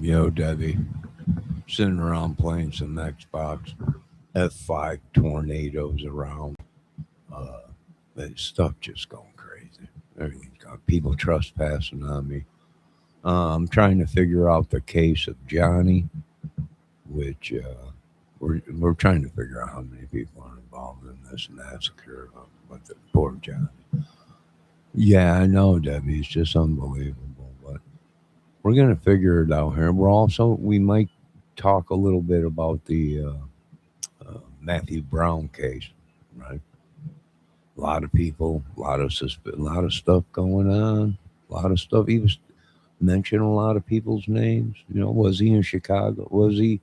Yo, Debbie, sitting around playing some Xbox, F5 tornadoes around. Uh, that stuff just going crazy. Everything's got people trespassing on me. I'm trying to figure out the case of Johnny, which we're trying to figure out how many people are involved in this massacre with the poor Johnny. Yeah, I know, Debbie. It's just unbelievable, but we're gonna figure it out here. We might talk a little bit about the Matthew Brown case, right? A lot of people, a lot of stuff going on, a lot of stuff. He was mentioning a lot of people's names. Was he in Chicago? Was he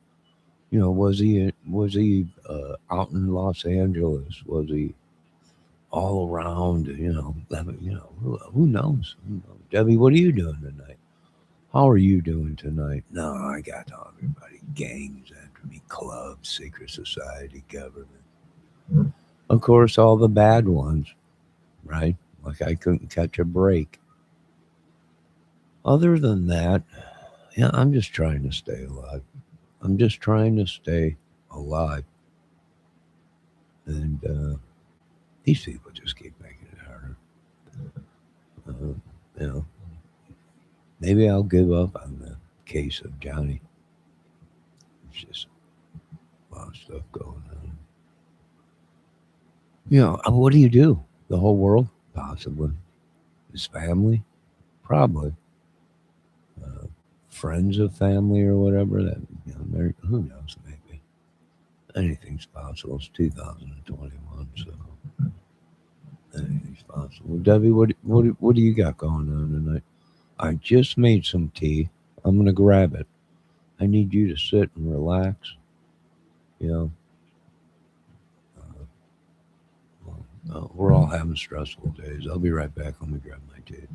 out in Los Angeles? Was he all around? Who knows? Who knows? Debbie, what are you doing tonight? How are you doing tonight? No, I got everybody. Gangs after me, clubs, secret society, government. Of course, all the bad ones, right? Like I couldn't catch a break. Other than that, yeah, I'm just trying to stay alive. I'm just trying to stay alive. And these people just keep making it harder. Uh, you know, maybe I'll give up on the case of Johnny. It's just a lot of stuff going on. What do you do? The whole world? Possibly. His family? Probably. Uh, Friends of family or whatever. Who knows? Maybe anything's possible. It's 2021, so anything's possible. Debbie, what do you got going on tonight? I just made some tea. I'm gonna grab it. I need you to sit and relax. You know, we're all having stressful days. I'll be right back. Let me grab my tea.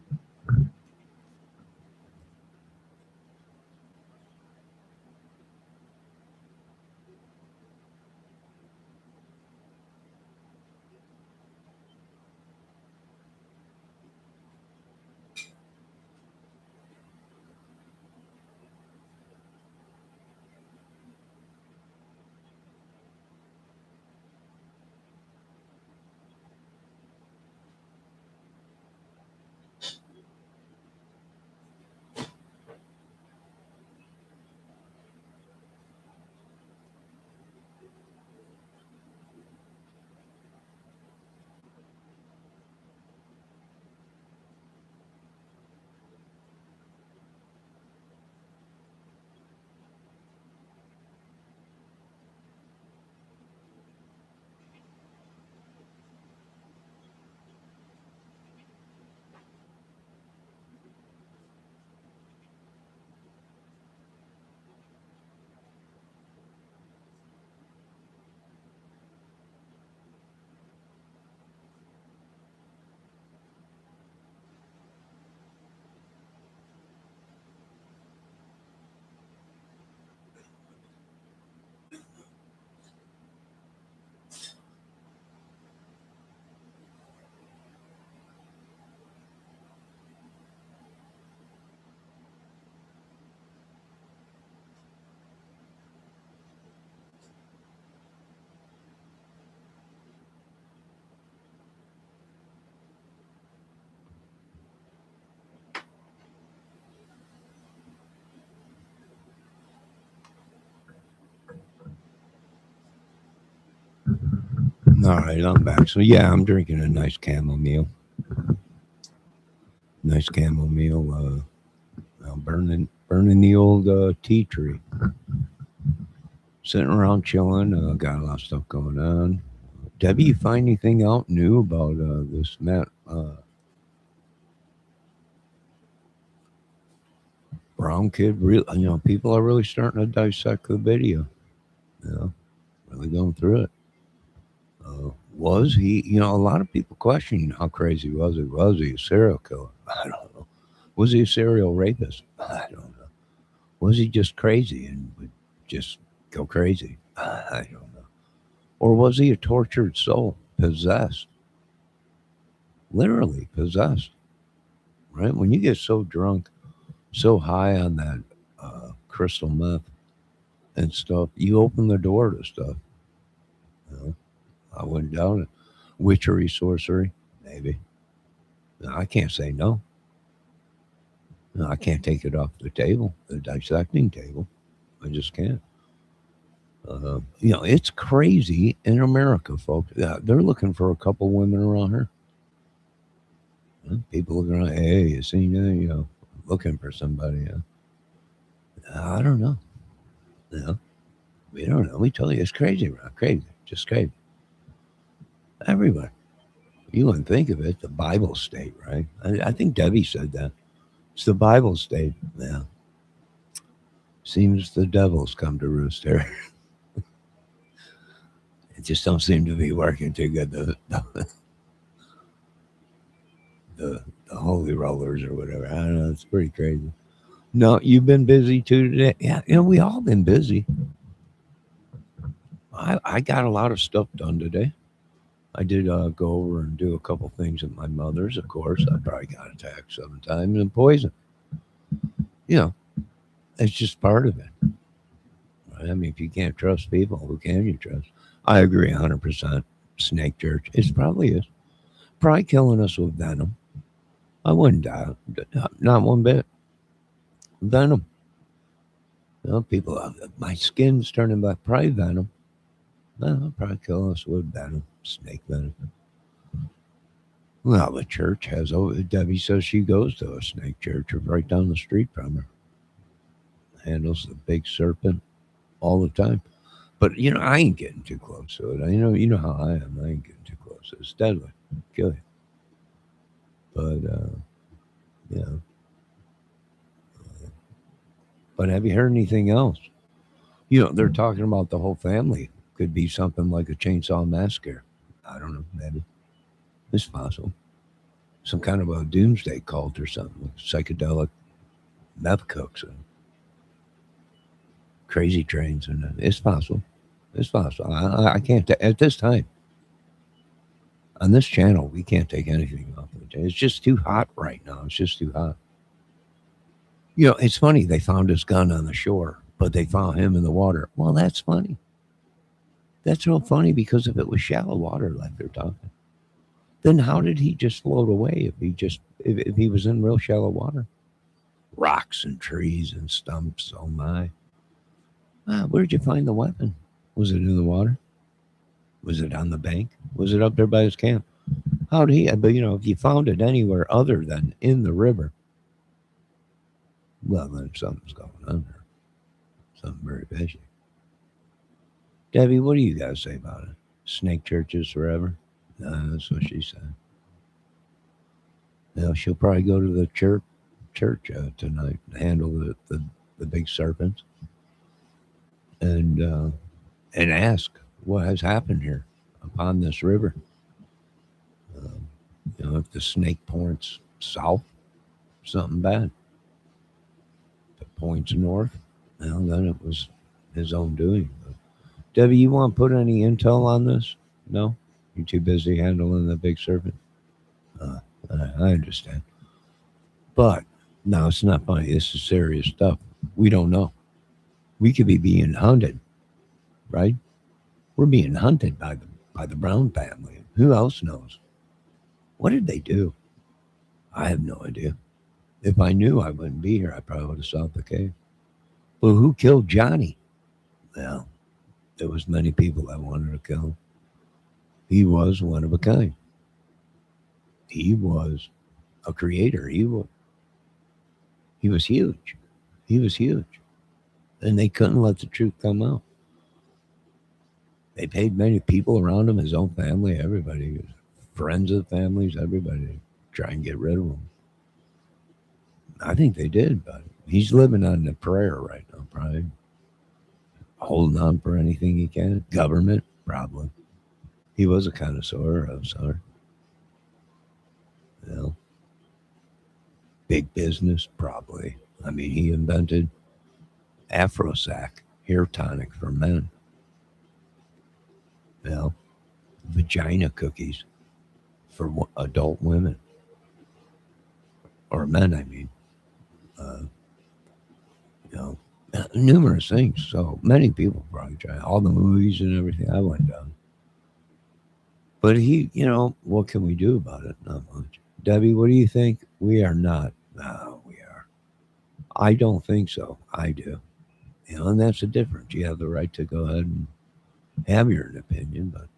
All right, I'm back. So yeah, I'm drinking a nice chamomile. Nice chamomile. I'm burning the old tea tree. Sitting around chilling. Got a lot of stuff going on. Debbie, you find anything out new about this Matt Brown kid? Real, people are really starting to dissect the video. You know, really going through it. Was he? A lot of people questioning how crazy was he? Was he a serial killer? I don't know. Was he a serial rapist? I don't know. Was he just crazy and would just go crazy? I don't know. Or was he a tortured soul, possessed, literally possessed? Right? When you get so drunk, so high on that crystal meth and stuff, you open the door to stuff. You know? I wouldn't doubt it. Witchery, sorcery, maybe. I can't say no. No, I can't take it off the table, the dissecting table. I just can't. It's crazy in America, folks. They're looking for a couple women around here. People looking around, hey, you seen that? Looking for somebody. I don't know. Yeah, we don't know. We tell you it's crazy around, crazy, just crazy. Everybody. You wouldn't think of it. The Bible state, right? I think Debbie said that. It's the Bible state. Yeah. Seems the devil's come to roost there. It just don't seem to be working too good. The holy rollers or whatever. I don't know. It's pretty crazy. No, you've been busy too today. Yeah, we all been busy. I got a lot of stuff done today. I did go over and do a couple things at my mother's. Of course, I probably got attacked 7 times and poisoned. You know, it's just part of it. Right? I mean, if you can't trust people, who can you trust? I agree 100%. Snake church. It probably is. Probably killing us with venom. I wouldn't die. Not one bit. Venom. People, my skin's turning black. Probably venom. No, probably killing us with venom. Snake venom. Well, the church has. Oh, Debbie says she goes to a snake church right down the street from her. Handles the big serpent all the time. But I ain't getting too close to it. You know how I am. I ain't getting too close. It's deadly, kill you. But yeah. But have you heard anything else? They're talking about the whole family could be something like a chainsaw massacre. I don't know. Maybe it's possible. Some kind of a doomsday cult or something. With psychedelic meth cooks and crazy trains, and it's possible. It's possible. I can't at this time on this channel. We can't take anything off of it. It's just too hot right now. It's just too hot. It's funny. They found his gun on the shore, but they found him in the water. Well, that's funny. That's real funny because if it was shallow water, like they're talking, then how did he just float away if he was in real shallow water? Rocks and trees and stumps. Oh my! Where'd you find the weapon? Was it in the water? Was it on the bank? Was it up there by his camp? How did he? But if you found it anywhere other than in the river, well, then something's going on there. Something very fishy. Debbie, what do you guys say about it? Snake churches forever? That's what she said. She'll probably go to the church tonight and handle the big serpents and ask what has happened here upon this river. If the snake points south, something bad. If it points north, well, then it was his own doing. But, Debbie, you want to put any intel on this? No? You're too busy handling the big serpent? I understand. But, no, it's not funny. This is serious stuff. We don't know. We could be being hunted, right? We're being hunted by the Brown family. Who else knows? What did they do? I have no idea. If I knew, I wouldn't be here. I probably would have solved the case. Well, who killed Johnny? Well, there was many people that wanted to kill him. He was one of a kind. He was a creator. He was huge. He was huge. And they couldn't let the truth come out. They paid many people around him, his own family, everybody, friends of the families, everybody, to try and get rid of him. I think they did, but he's living on the prayer right now, probably. Holding on for anything he can. Government, probably. He was a connoisseur of sorts. Big business, probably. I mean, he invented Afrosac, hair tonic for men. Vagina cookies for adult women. Or men, I mean. Numerous things. So many people probably try all the movies and everything. I went down. But he, what can we do about it? Not much. Debbie, what do you think? We are not. No, we are. I don't think so. I do. And that's the difference. You have the right to go ahead and have your opinion, but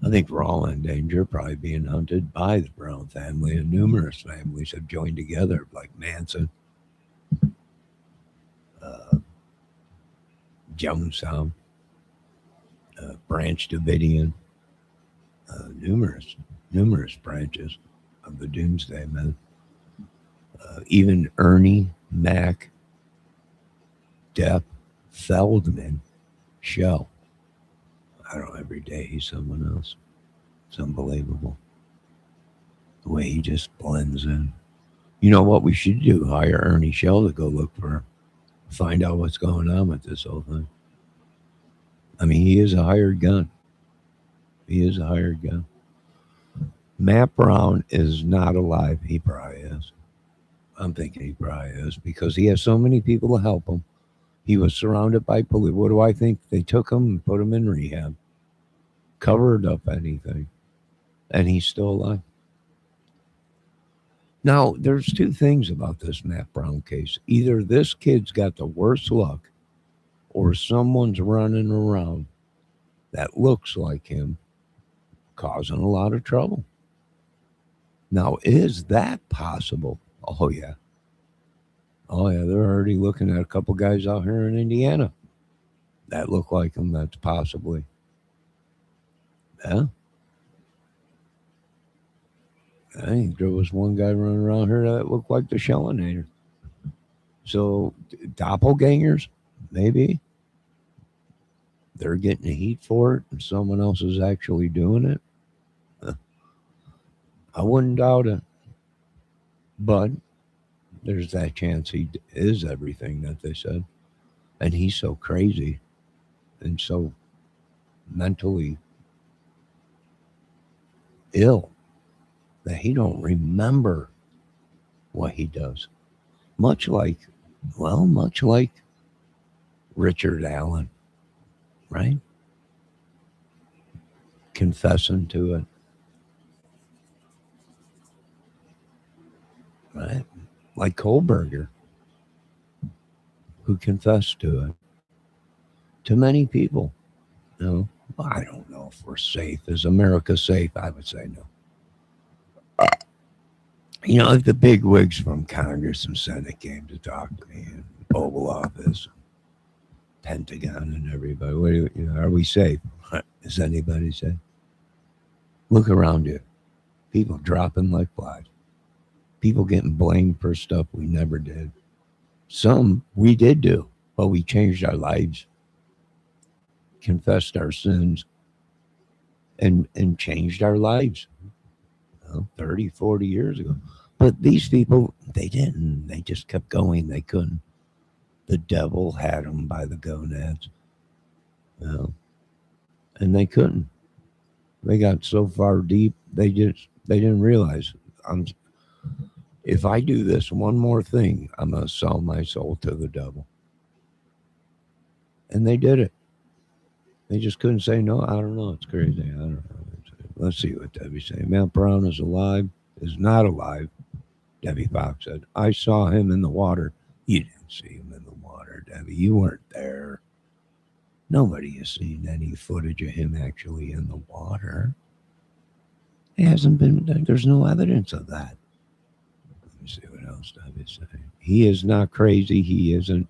I think we're all in danger, probably being hunted by the Brown family, and numerous families have joined together, like Manson, uh, Jonestown, Branch Davidian, numerous branches of the Doomsday Men. Even Ernie, Mac, Depp, Feldman, Shell. I don't know, every day he's someone else. It's unbelievable. The way he just blends in. You know what we should do? Hire Ernie Shell to go look for, find out what's going on with this whole thing. I mean, he is a hired gun. He is a hired gun. Matt Brown is not alive. He probably is. I'm thinking he probably is because he has so many people to help him. He was surrounded by police. What do I think? They took him and put him in rehab, covered up anything, and he's still alive. Now, there's two things about this Matt Brown case. Either this kid's got the worst luck, or someone's running around that looks like him, causing a lot of trouble. Now, is that possible? Oh, yeah. Oh, yeah. They're already looking at a couple guys out here in Indiana that look like him. That's possibly. Yeah. I think there was one guy running around here that looked like the Shellinator. So, doppelgangers, maybe they're getting the heat for it and someone else is actually doing it. I wouldn't doubt it. But there's that chance he is everything that they said. And he's so crazy and so mentally ill that he don't remember what he does. Much like, much like Richard Allen, right? Confessing to it, right? Like Kohlberger, who confessed to it. To many people, you know, well, I don't know if we're safe. Is America safe? I would say no. You know, if the big wigs from Congress and Senate came to talk to me in Oval Office, Pentagon, and everybody, what do you know, are we safe? Is anybody safe? Look around you. People dropping like flies. People getting blamed for stuff we never did. Some we did do, but we changed our lives, confessed our sins, and changed our lives, 30, 40 years ago. But these people, they didn't. They just kept going. They couldn't. The devil had them by the gonads, you know, and they couldn't. They got so far deep, they didn't realize. I'm, if I do this one more thing, I'm gonna sell my soul to the devil. And they did it. They just couldn't say no. I don't know. It's crazy. I don't know. Let's see what Debbie's saying. Mount Brown is alive. Is not alive. Debbie Fox said, I saw him in the water. You didn't see him in the water, Debbie. You weren't there. Nobody has seen any footage of him actually in the water. It hasn't been, there's no evidence of that. Let me see what else Debbie's saying. He is not crazy. He isn't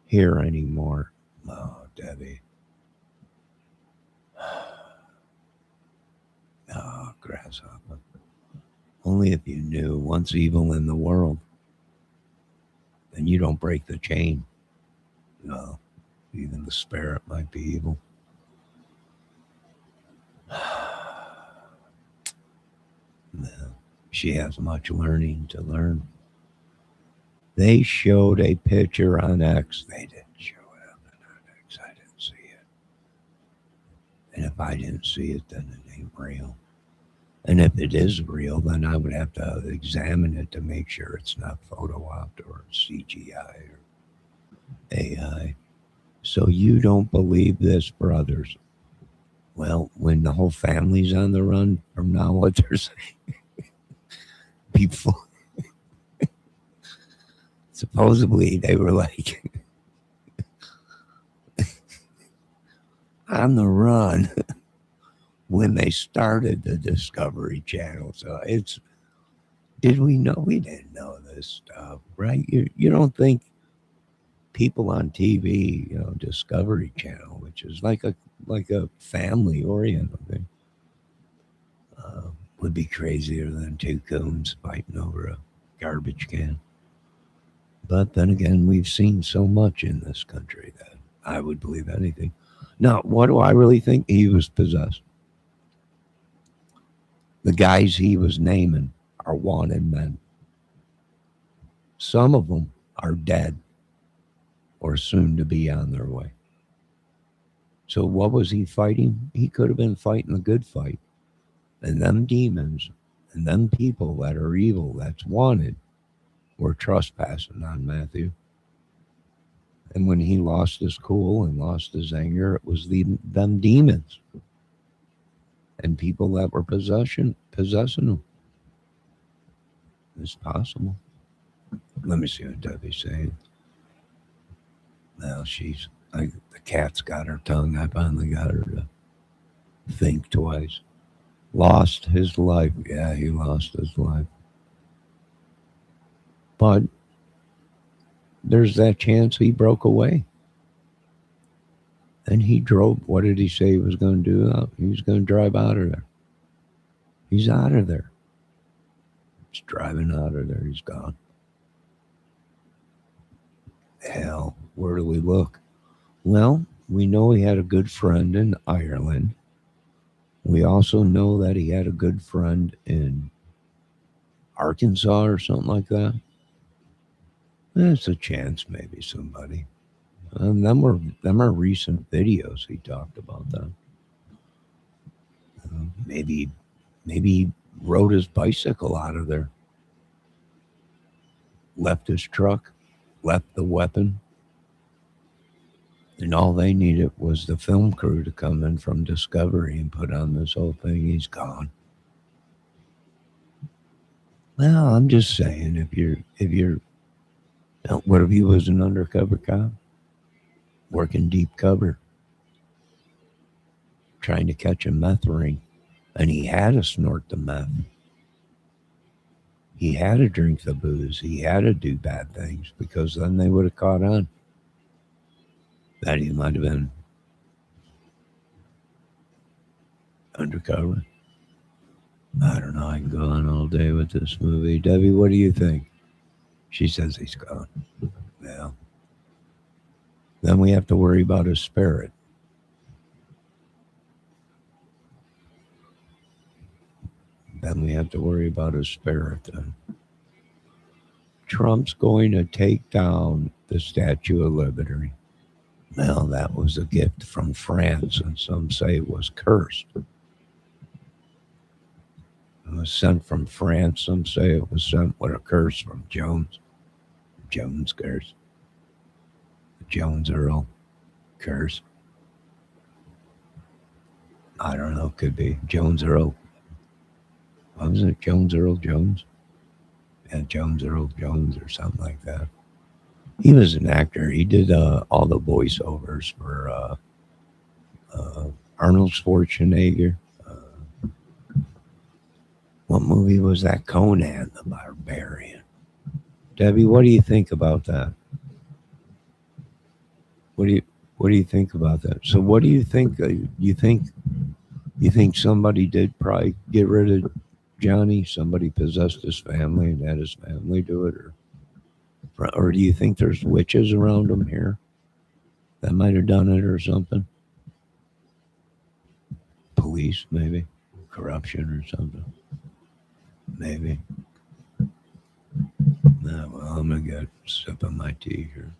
here anymore. Oh, Debbie. Oh, grasshopper. Only if you knew once evil in the world, then you don't break the chain. No, even the spirit might be evil. No, she has much learning to learn. They showed a picture on X. They didn't show it on X. I didn't see it. And if I didn't see it, then it ain't real. And if it is real, then I would have to examine it to make sure it's not photo opt or CGI or AI. So you don't believe this, brothers. Well, when the whole family's on the run from now, what they're saying, people supposedly they were like on the run when they started the Discovery Channel. So it's did we know? We didn't know this stuff, right? You don't think people on TV, Discovery Channel, which is like a family oriented thing, would be crazier than two coons fighting over a garbage can. But then again, we've seen so much in this country that I would believe anything. Now, what do I really think? He was possessed. The guys he was naming are wanted men. Some of them are dead or soon to be on their way. So, what was he fighting? He could have been fighting a good fight. And them demons and them people that are evil, that's wanted, were trespassing on Matthew. And when he lost his cool and lost his anger, it was them demons and people that were possessing him. It's possible. Let me see what Debbie's saying. Now the cat's got her tongue. I finally got her to think twice. Lost his life. Yeah, he lost his life. But there's that chance he broke away. And he drove. What did he say he was going to do? He was going to drive out of there. He's out of there. He's driving out of there. He's gone. Hell, where do we look? Well, we know he had a good friend in Ireland. We also know that he had a good friend in Arkansas or something like that. There's a chance maybe somebody. And them are recent videos he talked about that. Maybe he rode his bicycle out of there, left his truck, left the weapon, and all they needed was the film crew to come in from Discovery and put on this whole thing. He's gone. Well, I'm just saying, what if he was an undercover cop working deep cover, trying to catch a meth ring, and he had to snort the meth. He had to drink the booze. He had to do bad things because then they would have caught on that he might have been undercover. I don't know. I can go on all day with this movie. Debbie, what do you think? She says he's gone. Yeah. Then we have to worry about his spirit. Then we have to worry about his spirit. Then Trump's going to take down the Statue of Liberty. Well, that was a gift from France, and some say it was cursed. It was sent from France. Some say it was sent with a curse from Jones. Jones curse. The Jones Earl curse. I don't know. Could be Jones Earl. What was it? Jones Earl Jones? Yeah, Jones Earl Jones or something like that. He was an actor. He did all the voiceovers for Arnold Schwarzenegger. What movie was that? Conan the Barbarian. Debbie, what do you think about that? What do you think about that? So, what do you think? You think somebody did probably get rid of Johnny? Somebody possessed his family and had his family do it, or do you think there's witches around him here that might have done it or something? Police, maybe corruption or something. Maybe. Well, I'm gonna get a sip of my tea here.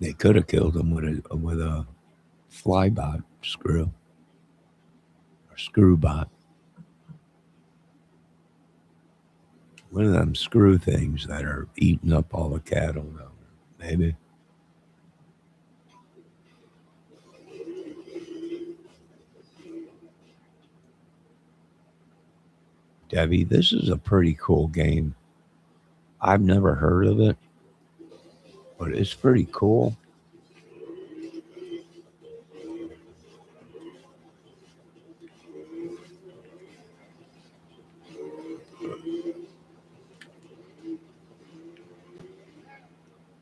They could have killed him with a flybot screw or screw bot. One of them screw things that are eating up all the cattle down there. Maybe. Debbie, this is a pretty cool game. I've never heard of it, but it's pretty cool.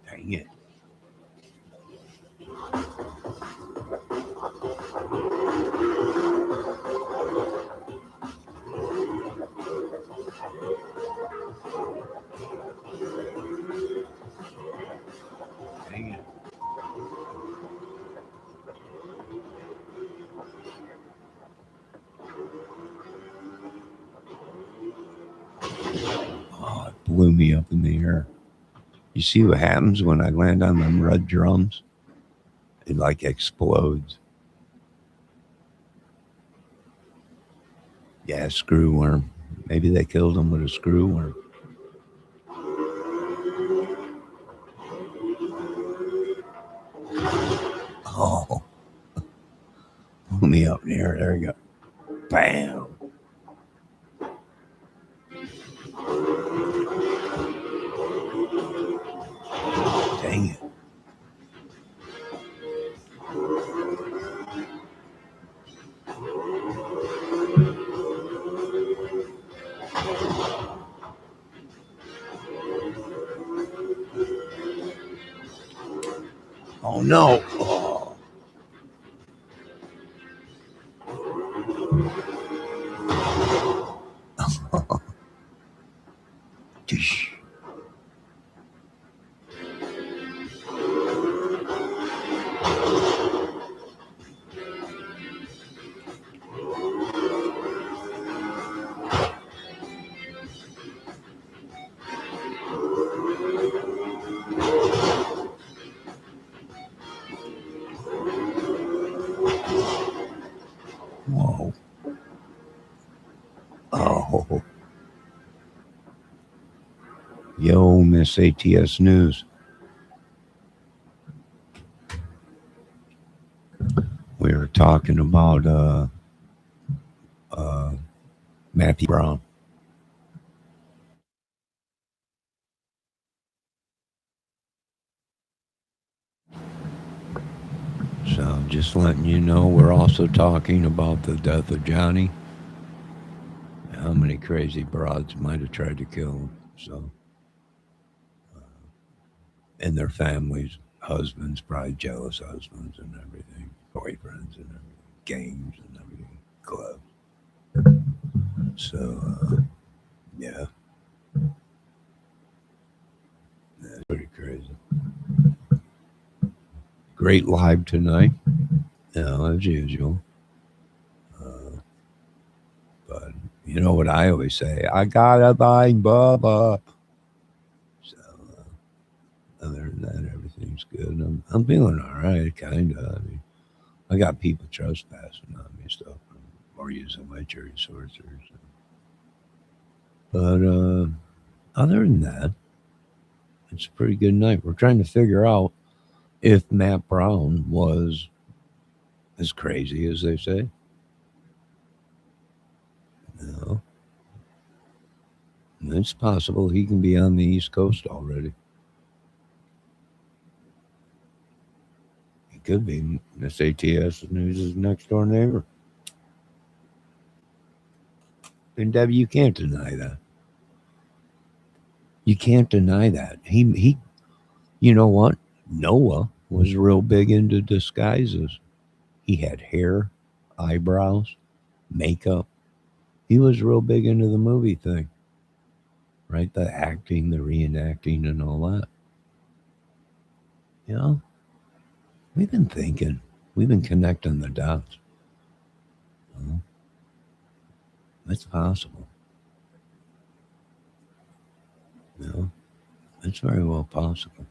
Dang it. Dang it. Oh, it blew me up in the air. You see what happens when I land on them red drums? It like explodes. Yeah, screw worm. Maybe they killed him with a screw worm. Oh, blew me up in the air. There you go. Bam. Dang it. Oh no. Oh. Whoa. Oh. Yo, Miss ATS News. We were talking about uh, Matthew Brown. So just letting you know, we're also talking about the death of Johnny. How many crazy broads might have tried to kill him? So, and their families, husbands, probably jealous husbands and everything, boyfriends and everything, games and everything, clubs. So, yeah, that's pretty crazy. Great live tonight, as usual. Uh, but you know what I always say? I gotta find Bubba. So, other than that, everything's good. I'm feeling all right, kind of. I mean, I got people trespassing on me stuff, or using my cherry sorcerers. But other than that, it's a pretty good night. We're trying to figure out if Matt Brown was as crazy as they say. No, it's possible he can be on the East Coast already. He could be. Miss ATS News' next door neighbor. And Debbie, you can't deny that. You can't deny that. He. You know what? Noah was real big into disguises. He had hair, eyebrows, makeup. He was real big into the movie thing, right? The acting, the reenacting, and all that. You know, we've been thinking, we've been connecting the dots. You know, it's possible. You know, it's very well possible.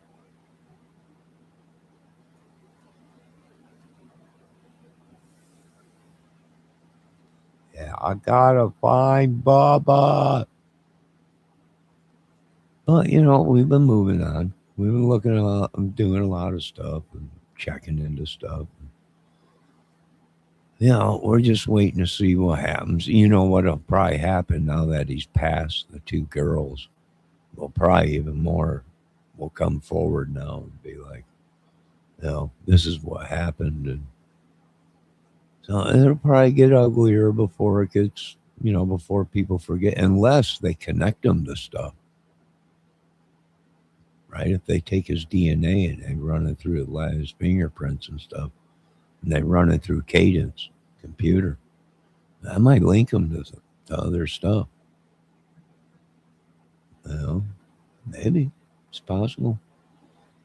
Yeah, I gotta find Bubba. But we've been moving on. We've been looking at doing a lot of stuff and checking into stuff. We're just waiting to see what happens. You know what'll probably happen now that he's passed the two girls. Well, probably even more will come forward now and be like, this is what happened, and so it'll probably get uglier before it gets, before people forget, unless they connect them to stuff, right? If they take his DNA and they run it through his fingerprints and stuff, and they run it through Cadence computer, that might link them to other stuff. Well, maybe it's possible.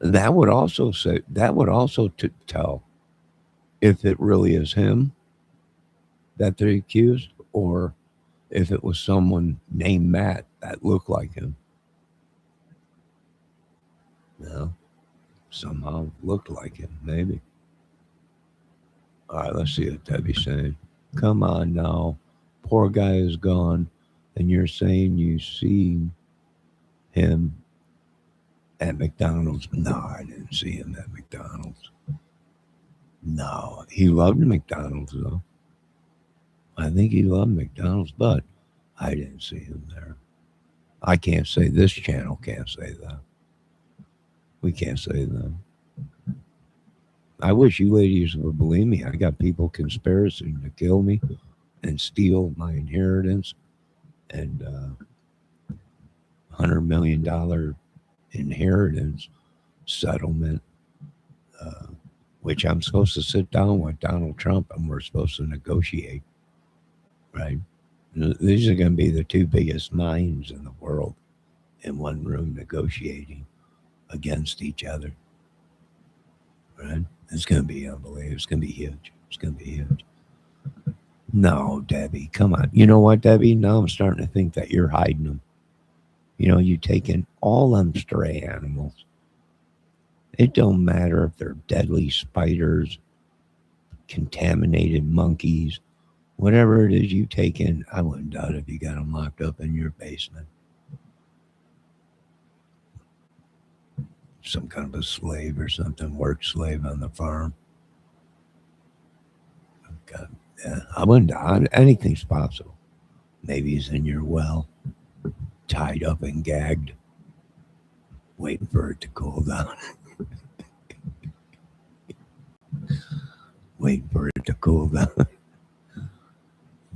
That would also tell if it really is him that they accused, or if it was someone named Matt that looked like him. Somehow looked like him, maybe. All right, let's see what Debbie's saying. Come on now. Poor guy is gone, and you're saying you see him at McDonald's. No, I didn't see him at McDonald's. No, he loved McDonald's, though. I think he loved McDonald's, but I didn't see him there. I can't say this channel can't say that. We can't say that. I wish you ladies would believe me. I got people conspiring to kill me and steal my inheritance and $100 million inheritance settlement, which I'm supposed to sit down with Donald Trump and we're supposed to negotiate, right? These are going to be the two biggest minds in the world in one room negotiating against each other, right? It's going to be unbelievable. It's going to be huge. It's going to be huge. No, Debbie, come on. You know what, Debbie? Now I'm starting to think that you're hiding them. You take in all them stray animals. It don't matter if they're deadly spiders, contaminated monkeys, whatever it is you take in. I wouldn't doubt if you got them locked up in your basement. Some kind of a slave or something, work slave on the farm. God, yeah, I wouldn't doubt anything's possible. Maybe he's in your well, tied up and gagged, waiting for it to cool down. Waiting for it to cool down.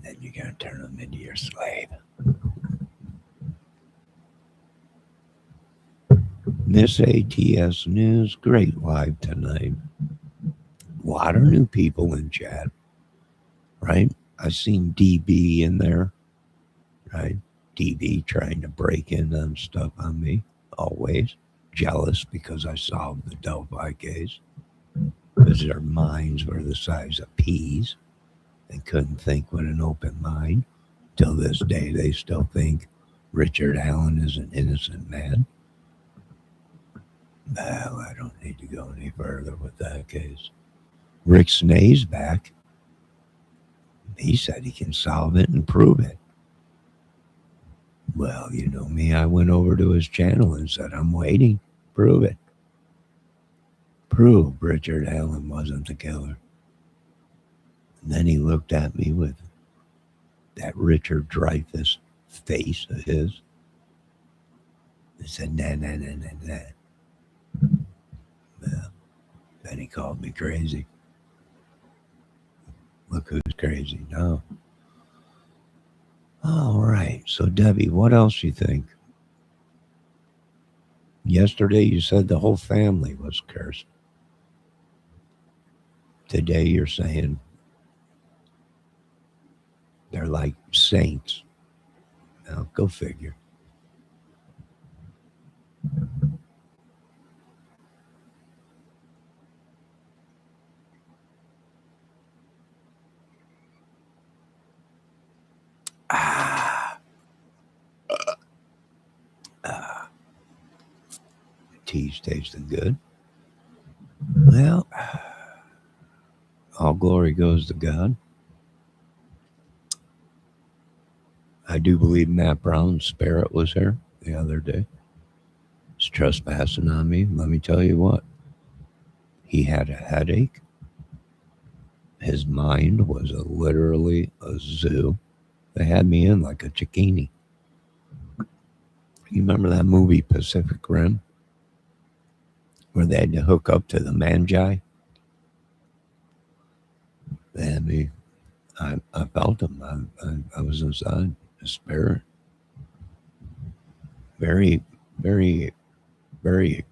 Then you're going to turn him into your slave. Miss ATS News, great live tonight. A lot of new people in chat, right? I've seen DB in there, right? DB trying to break in on stuff on me, always. Jealous because I solved the Delphi case. Because their minds were the size of peas. They couldn't think with an open mind. Till this day, they still think Richard Allen is an innocent man. Well, I don't need to go any further with that case. Rick Snay's back. He said he can solve it and prove it. Well, you know me, I went over to his channel and said, I'm waiting. Prove it. Prove Richard Allen wasn't the killer. And then he looked at me with that Richard Dreyfuss face of his. He said, nah. Well, then he called me crazy. Look who's crazy now. All right. So, Debbie, what else you think? Yesterday you said the whole family was cursed. Today you're saying they're like saints. Now, go figure. Tea's tasting good. Well, all glory goes to God. I do believe Matt Brown's spirit was here the other day. is trespassing on me. Let me tell you what. He had a headache. His mind was literally a zoo. They had me in like a zucchini. You remember that movie Pacific Rim, where they had to hook up to the Magi? They had me. I felt him. I was inside the spirit. Very, very, very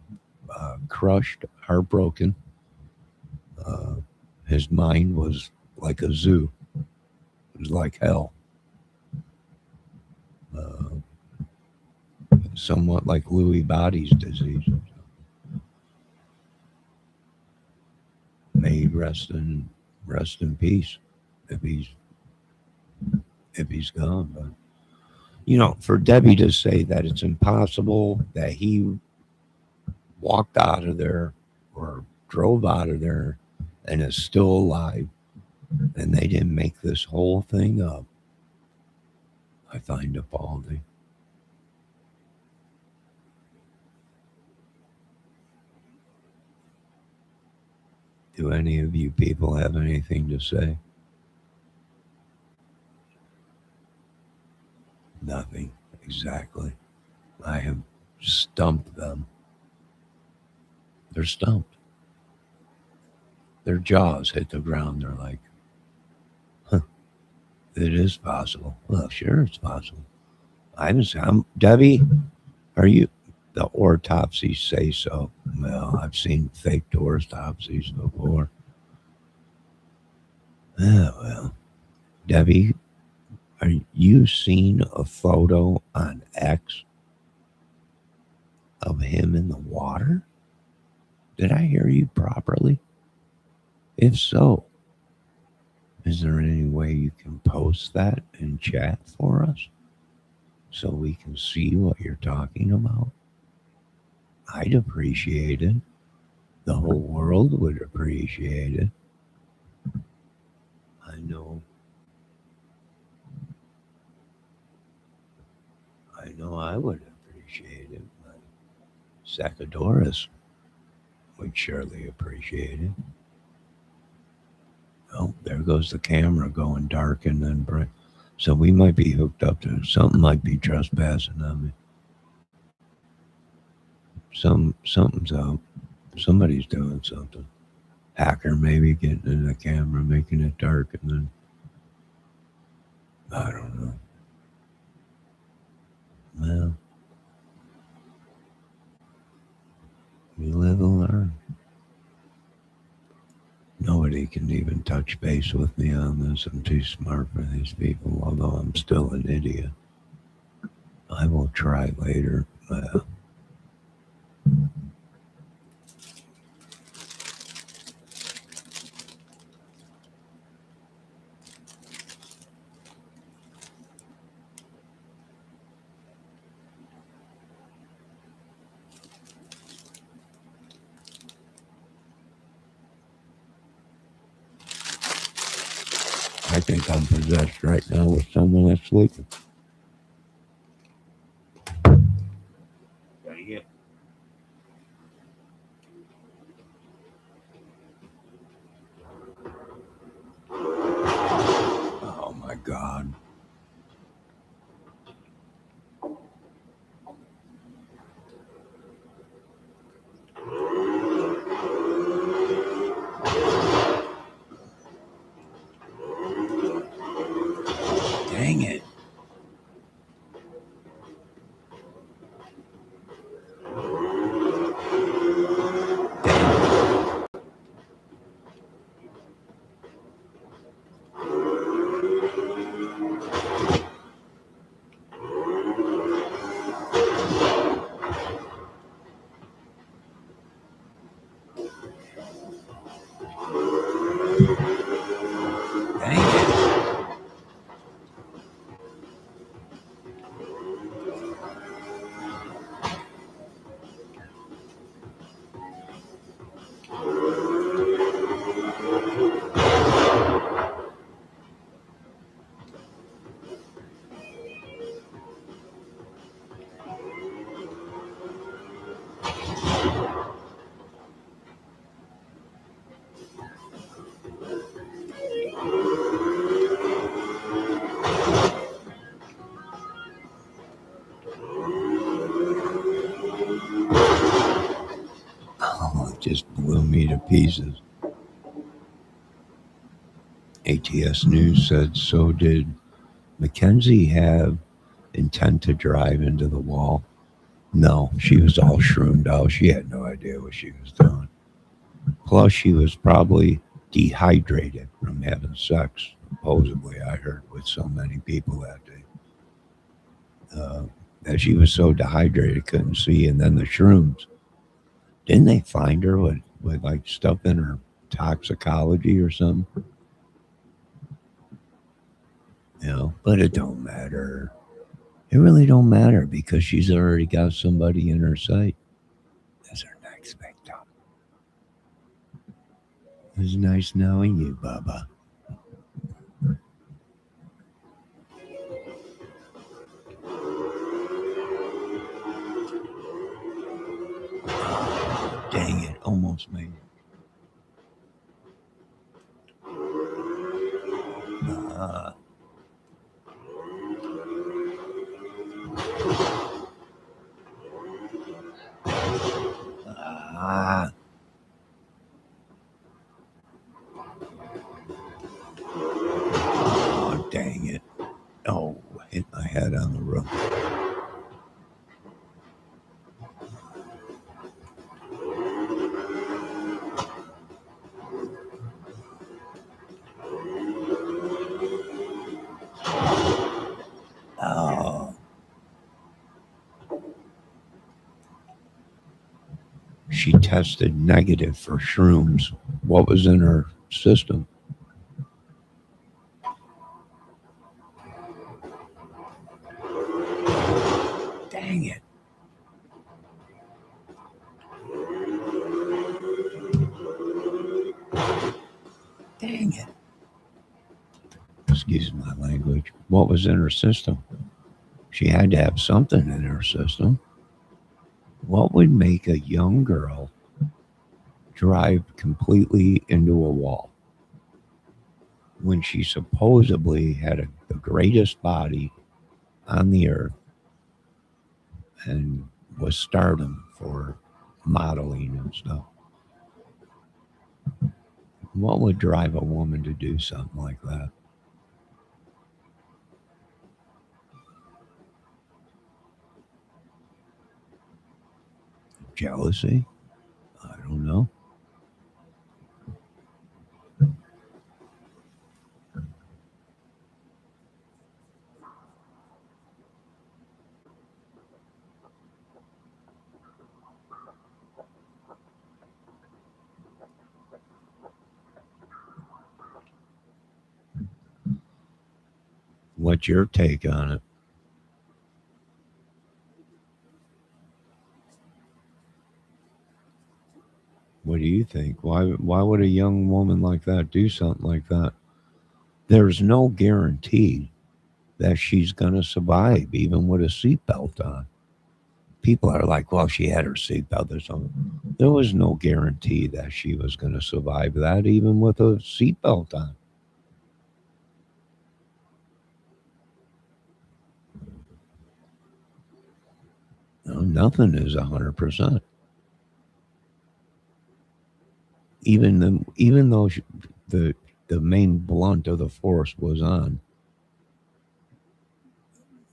crushed, heartbroken. Uh, his mind was like a zoo. It was like hell. Uh, Somewhat like Lewy body's disease. May he rest in peace if he's gone. But for Debbie to say that it's impossible that he walked out of there or drove out of there and is still alive and they didn't make this whole thing up, I find appalling. Do any of you people have anything to say? Nothing. Exactly. I have stumped them. They're stumped. Their jaws hit the ground. They're like, huh, it is possible. Well, sure, it's possible. I haven't seen. Debbie, are you? The autopsies say so. Well, I've seen fake autopsies before. Well, Debbie, are you seen a photo on X of him in the water? Did I hear you properly? If so, is there any way you can post that in chat for us so we can see what you're talking about? I'd appreciate it. The whole world would appreciate it. I know I would appreciate it. But Sacadoris would surely appreciate it. Oh, there goes the camera going dark and then bright. So we might be hooked up to something. Might be trespassing on me. Something's up. Somebody's doing something. Hacker maybe getting in the camera, making it dark, and then I don't know. Well, we live and learn. Nobody can even touch base with me on this. I'm too smart for these people, although I'm still an idiot. I will try later. I think I'm possessed right now with someone that's sleeping. Oh my God. Dang it. just blew me to pieces. ATS News said, so did Mackenzie have intent to drive into the wall? No, she was all shroomed out. She had no idea what she was doing. Plus, she was probably dehydrated from having sex, supposedly, I heard, with so many people that day. That she was so dehydrated, couldn't see. And then the shrooms. Didn't they find her with like stuff in her toxicology or something? But it don't matter. It really don't matter because she's already got somebody in her sight. That's her next victim. It was nice knowing you, Bubba. Dang it, almost made it. Uh, ah, oh, dang it. Oh, hit my head on the roof. Oh, she tested negative for shrooms. What was in her system? Dang it. Dang it. Excuse my language. What was in her system? She had to have something in her system. What would make a young girl drive completely into a wall when she supposedly had the greatest body on the earth and was stardom for modeling and stuff? What would drive a woman to do something like that? Jealousy? I don't know. What's your take on it? What do you think? Why would a young woman like that do something like that? There's no guarantee that she's going to survive, even with a seatbelt on. People are like, well, she had her seatbelt or something. There was no guarantee that she was going to survive that, even with a seatbelt on. Nothing is 100%. Even though the the main blunt of the force was on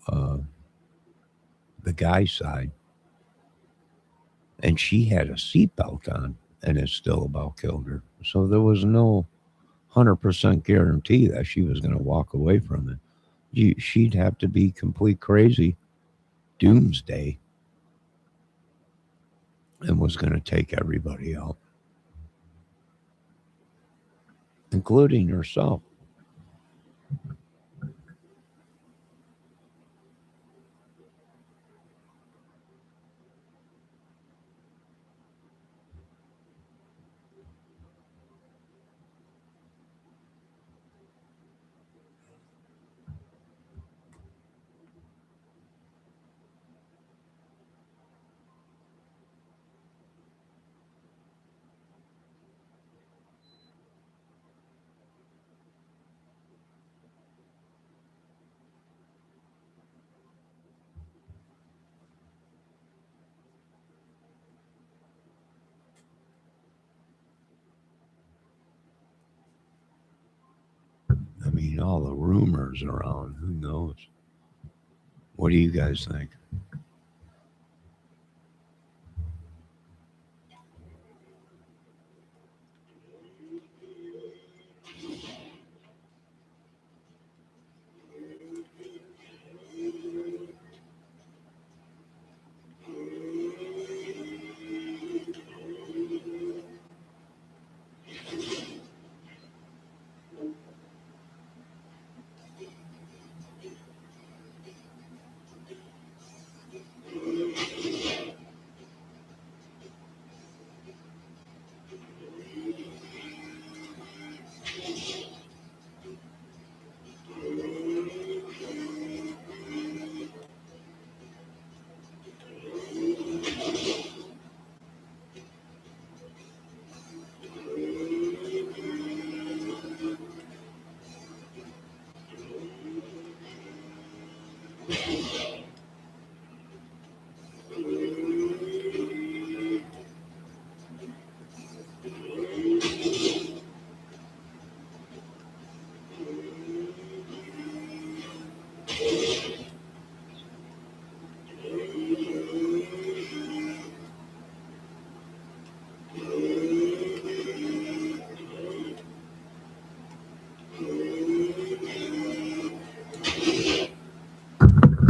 uh, the guy's side, and she had a seatbelt on, and it still about killed her. So there was no 100% guarantee that she was going to walk away from it. She'd have to be complete crazy, doomsday, and was going to take everybody out, including herself. mean, all the rumors around, who knows? What do you guys think?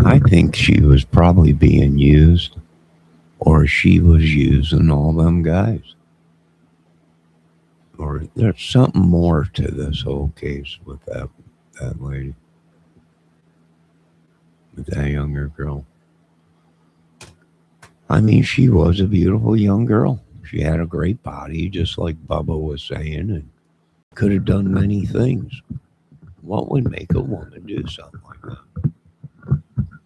I think she was probably being used, or she was using all them guys. Or there's something more to this whole case with that lady, with that younger girl. I mean, she was a beautiful young girl. She had a great body, just like Bubba was saying, and could have done many things. What would make a woman do something like that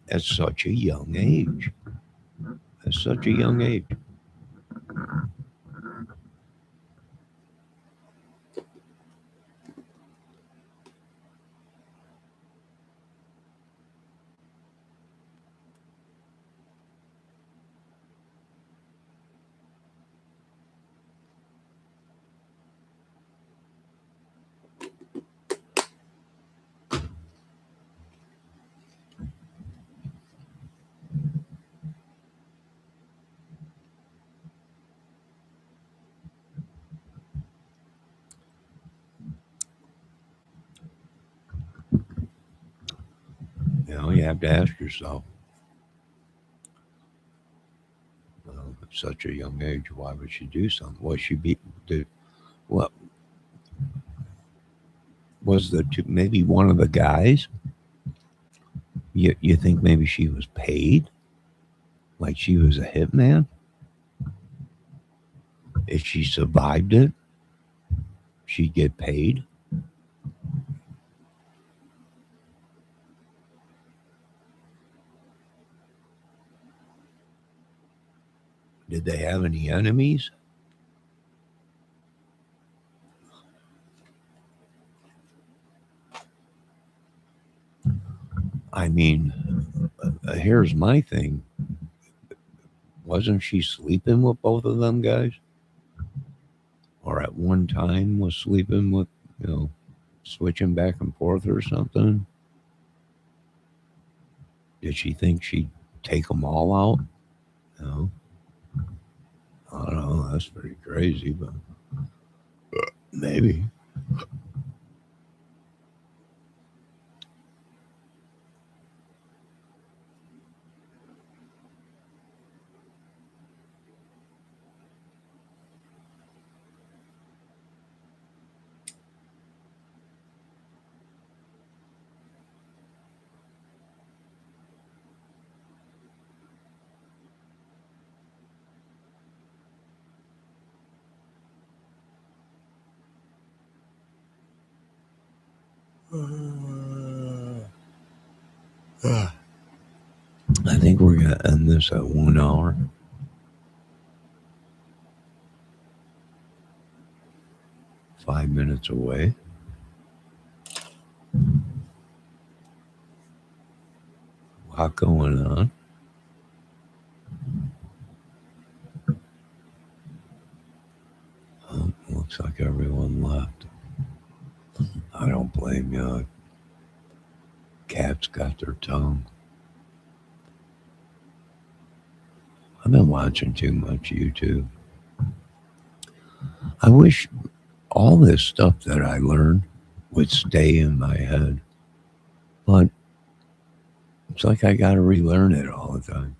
at such a young age? At such a young age. You have to ask yourself, at such a young age, why would she do something? Was she be did what was the two, maybe one of the guys? You think maybe she was paid, like she was a hitman? If she survived it, she'd get paid. Did they have any enemies? I mean, here's my thing. Wasn't she sleeping with both of them guys? Or at one time was sleeping with, you know, switching back and forth or something? Did she think she'd take them all out? No. I don't know. That's pretty crazy, but maybe. I think we're going to end this at 1 hour. 5 minutes away. A lot going on. Oh, looks like everyone left. I don't blame Cats got their tongue. I've been watching too much YouTube. I wish all this stuff that I learned would stay in my head, but it's like I got to relearn it all the time.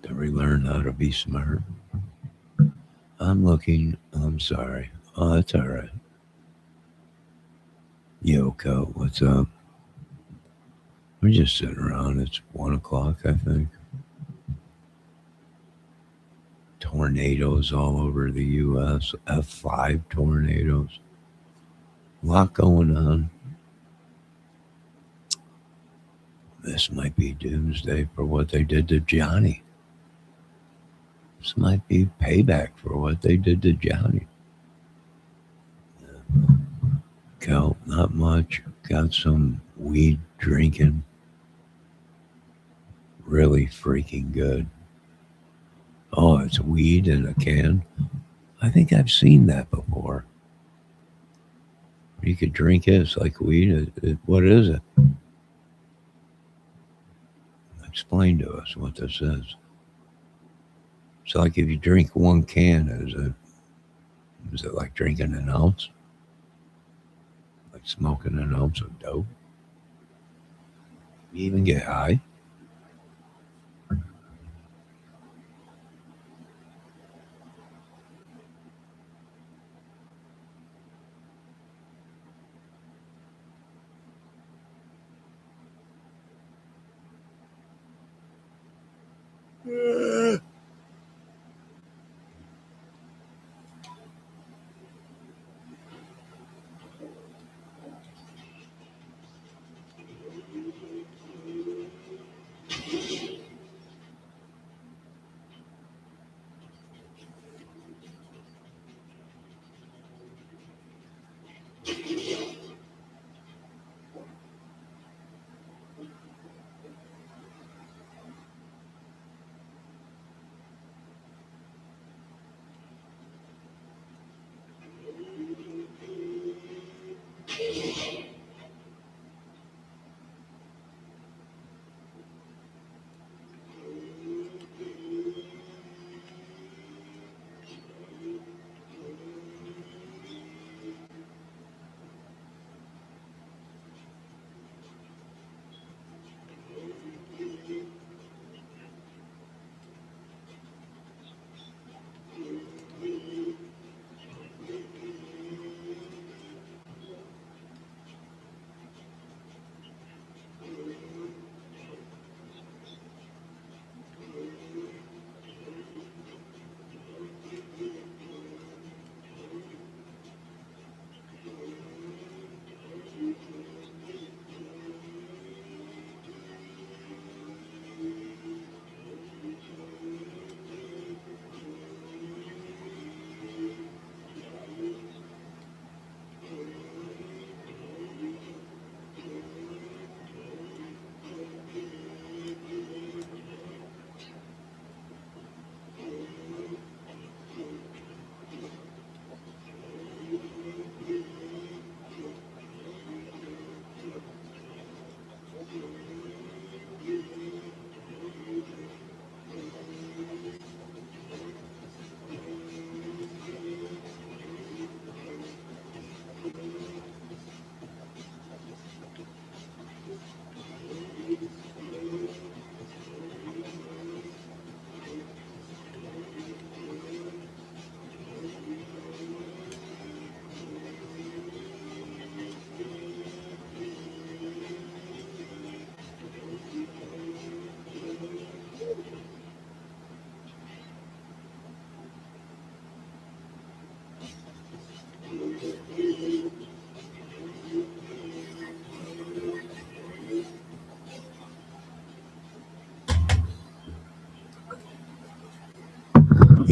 To relearn how to be smart. I'm looking. I'm sorry. Oh, that's all right. Yoko, what's up? We're just sitting around. It's 1 o'clock, I think. Tornadoes all over the U.S. F5 tornadoes. A lot going on. This might be doomsday for what they did to Johnny. This might be payback for what they did to Johnny. Cal, not much. Got some weed drinking. Really freaking good. Oh, it's weed in a can. I think I've seen that before. You could drink it. It's like weed. What is it? Explain to us what this is. So, like, if you drink one can, is it like drinking an ounce? Like smoking an ounce of dope? You even get high?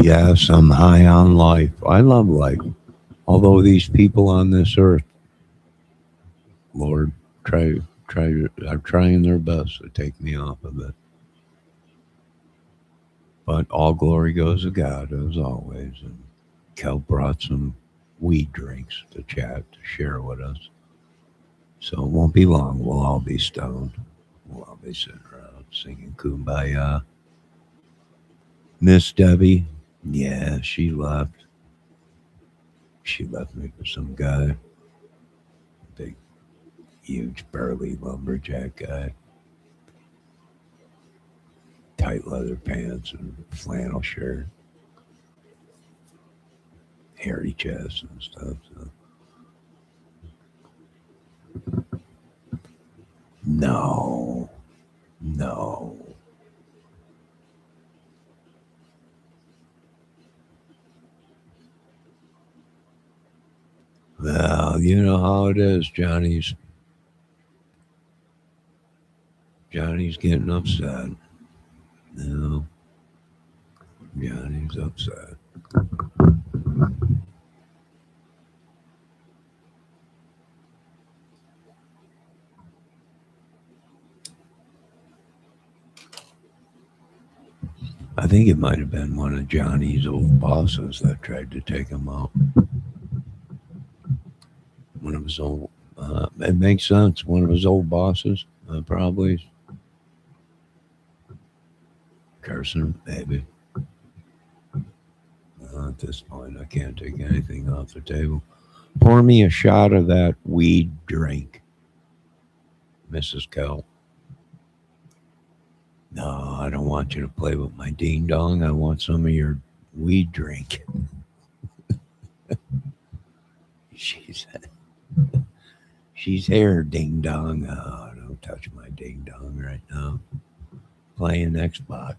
Yes, I'm high on life. I love life. Although these people on this earth, Lord, are trying their best to take me off of it. But all glory goes to God, as always. And Kel brought some weed drinks to chat, to share with us. So it won't be long. We'll all be stoned. We'll all be sitting around singing Kumbaya. Miss Debbie, yeah, she left. She left me for some guy, big, huge, burly lumberjack guy, tight leather pants and flannel shirt, hairy chest and stuff. So. No, no. Well, you know how it is. Johnny's getting upset. No, Johnny's upset. I think it might have been one of Johnny's old bosses that tried to take him out. One of his old. It makes sense. One of his old bosses, probably Carson, maybe. At this point, I can't take anything off the table. Pour me a shot of that weed drink, Mrs. Kell. No, I don't want you to play with my ding dong. I want some of your weed drink. She's she's here, ding dong. Oh, don't touch my ding dong right now. Playing Xbox.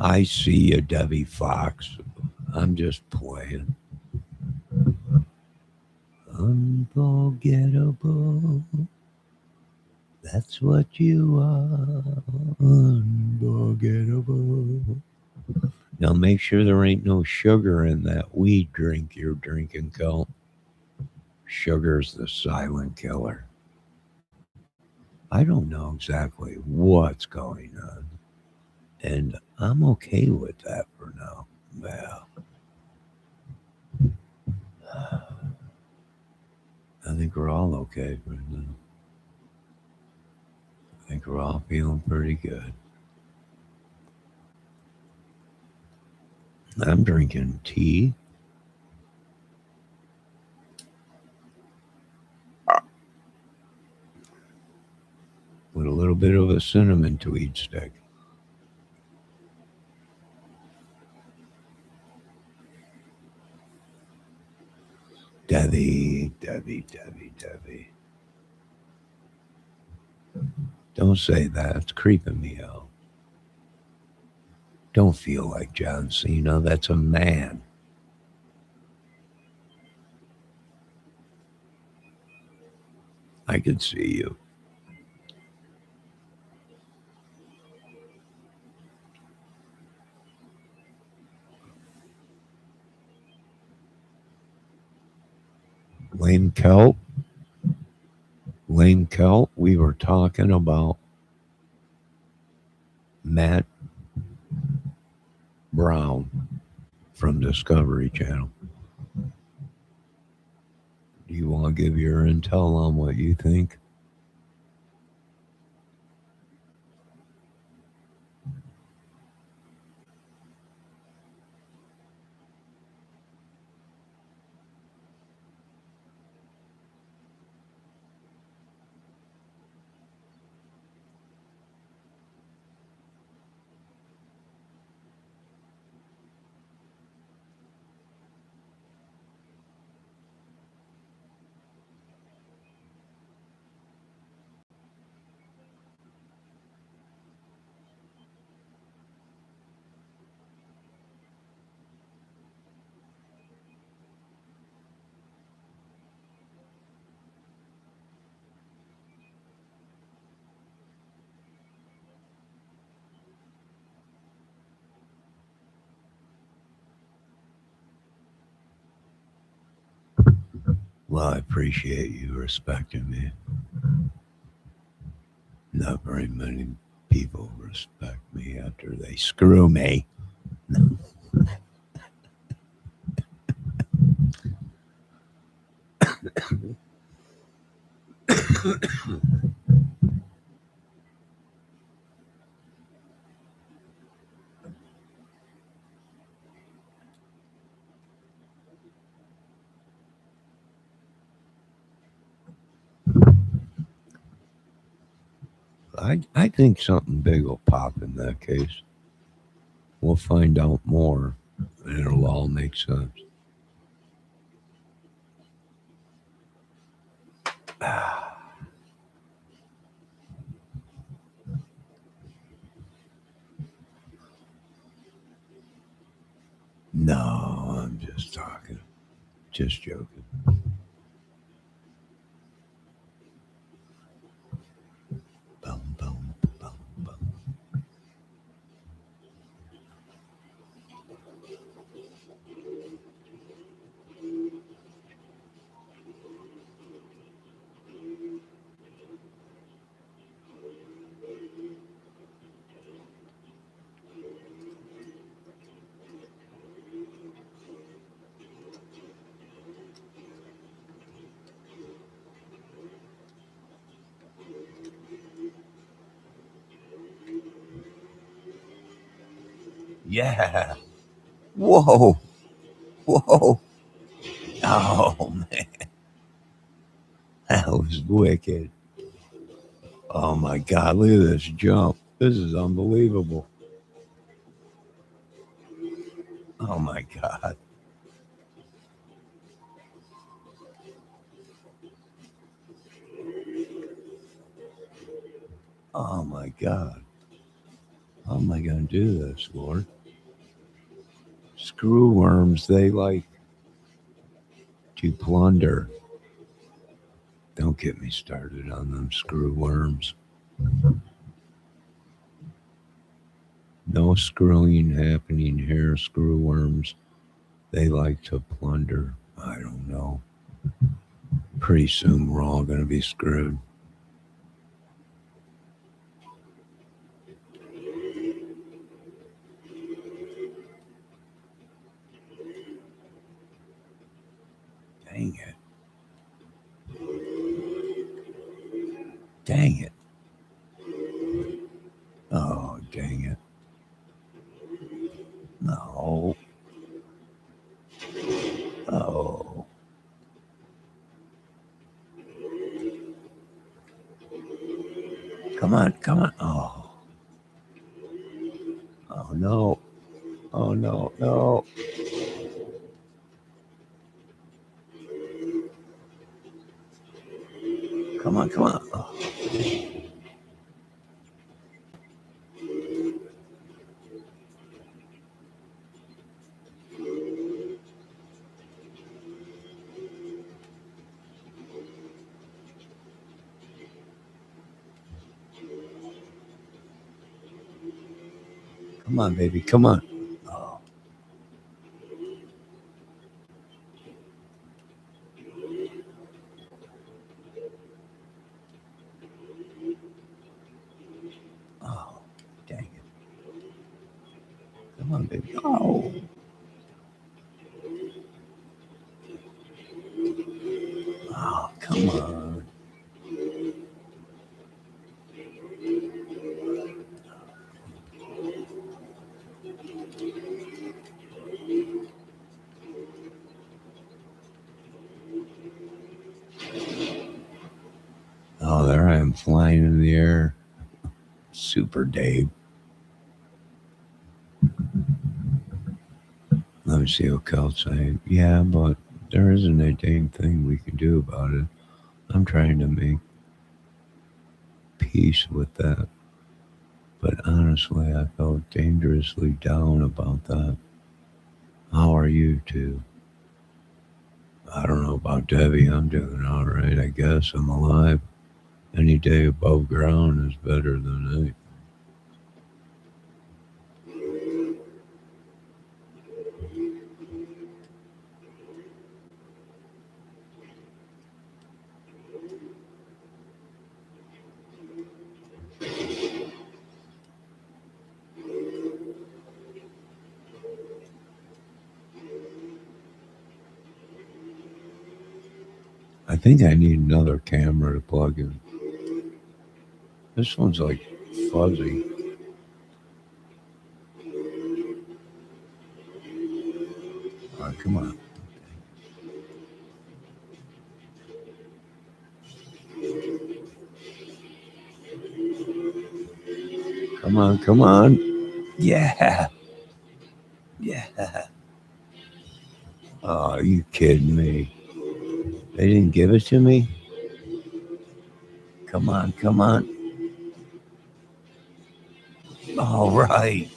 I see you, Debbie Fox. I'm just playing. Unforgettable. That's what you are. Unforgettable. Now make sure there ain't no sugar in that weed drink you're drinking, Kel. Sugar's the silent killer. I don't know exactly what's going on. And I'm okay with that for now. Well, I think we're all okay for now. I think we're all feeling pretty good. I'm drinking tea with a little bit of a cinnamon tweed stick. Debbie, Debbie, Debbie, Debbie. Don't say that. It's creeping me out. Don't feel like John Cena. That's a man. I could see you. Lame Kelp. Lame Kelp. We were talking about Matt Brown from Discovery Channel. Do you want to give your intel on what you think? Well, I appreciate you respecting me. Not very many people respect me. me after they screw me. I think something big will pop in that case. We'll find out more, and it'll all make sense. No, I'm just talking. Just joking. Bum, bum, bum, bum. Yeah. Whoa. Whoa. Oh, man. That was wicked. Oh, my God. Look at this jump. This is unbelievable. Oh, my God. Oh, my God. How am I going to do this, Lord? Screw worms, they like to plunder. Don't get me started on them screw worms. No screwing happening here. Screw worms, they like to plunder. I don't know. Pretty soon we're all going to be screwed. Dang it. Dang it. Oh, dang it. No. Oh. Come on, come on. Oh. Oh, no. Oh, no, no. Come on, come on. Oh. Come on, baby. Come on. Oh. Oh. Dang it. Come on, baby. Oh. Oh, come on. Oh, there I am flying in the air. Super Dave. Let me see what Kel's saying. Yeah, but there isn't a dang thing we can do about it. I'm trying to make peace with that. But honestly, I felt dangerously down about that. How are you two? I don't know about Debbie. I'm doing all right. I guess I'm alive. Any day above ground is better than night. think I need another camera to plug in. This one's like fuzzy. All right, come on. Come on, come on. Yeah. Yeah. Oh, are you kidding me? They didn't give it to me? Come on, come on. All right.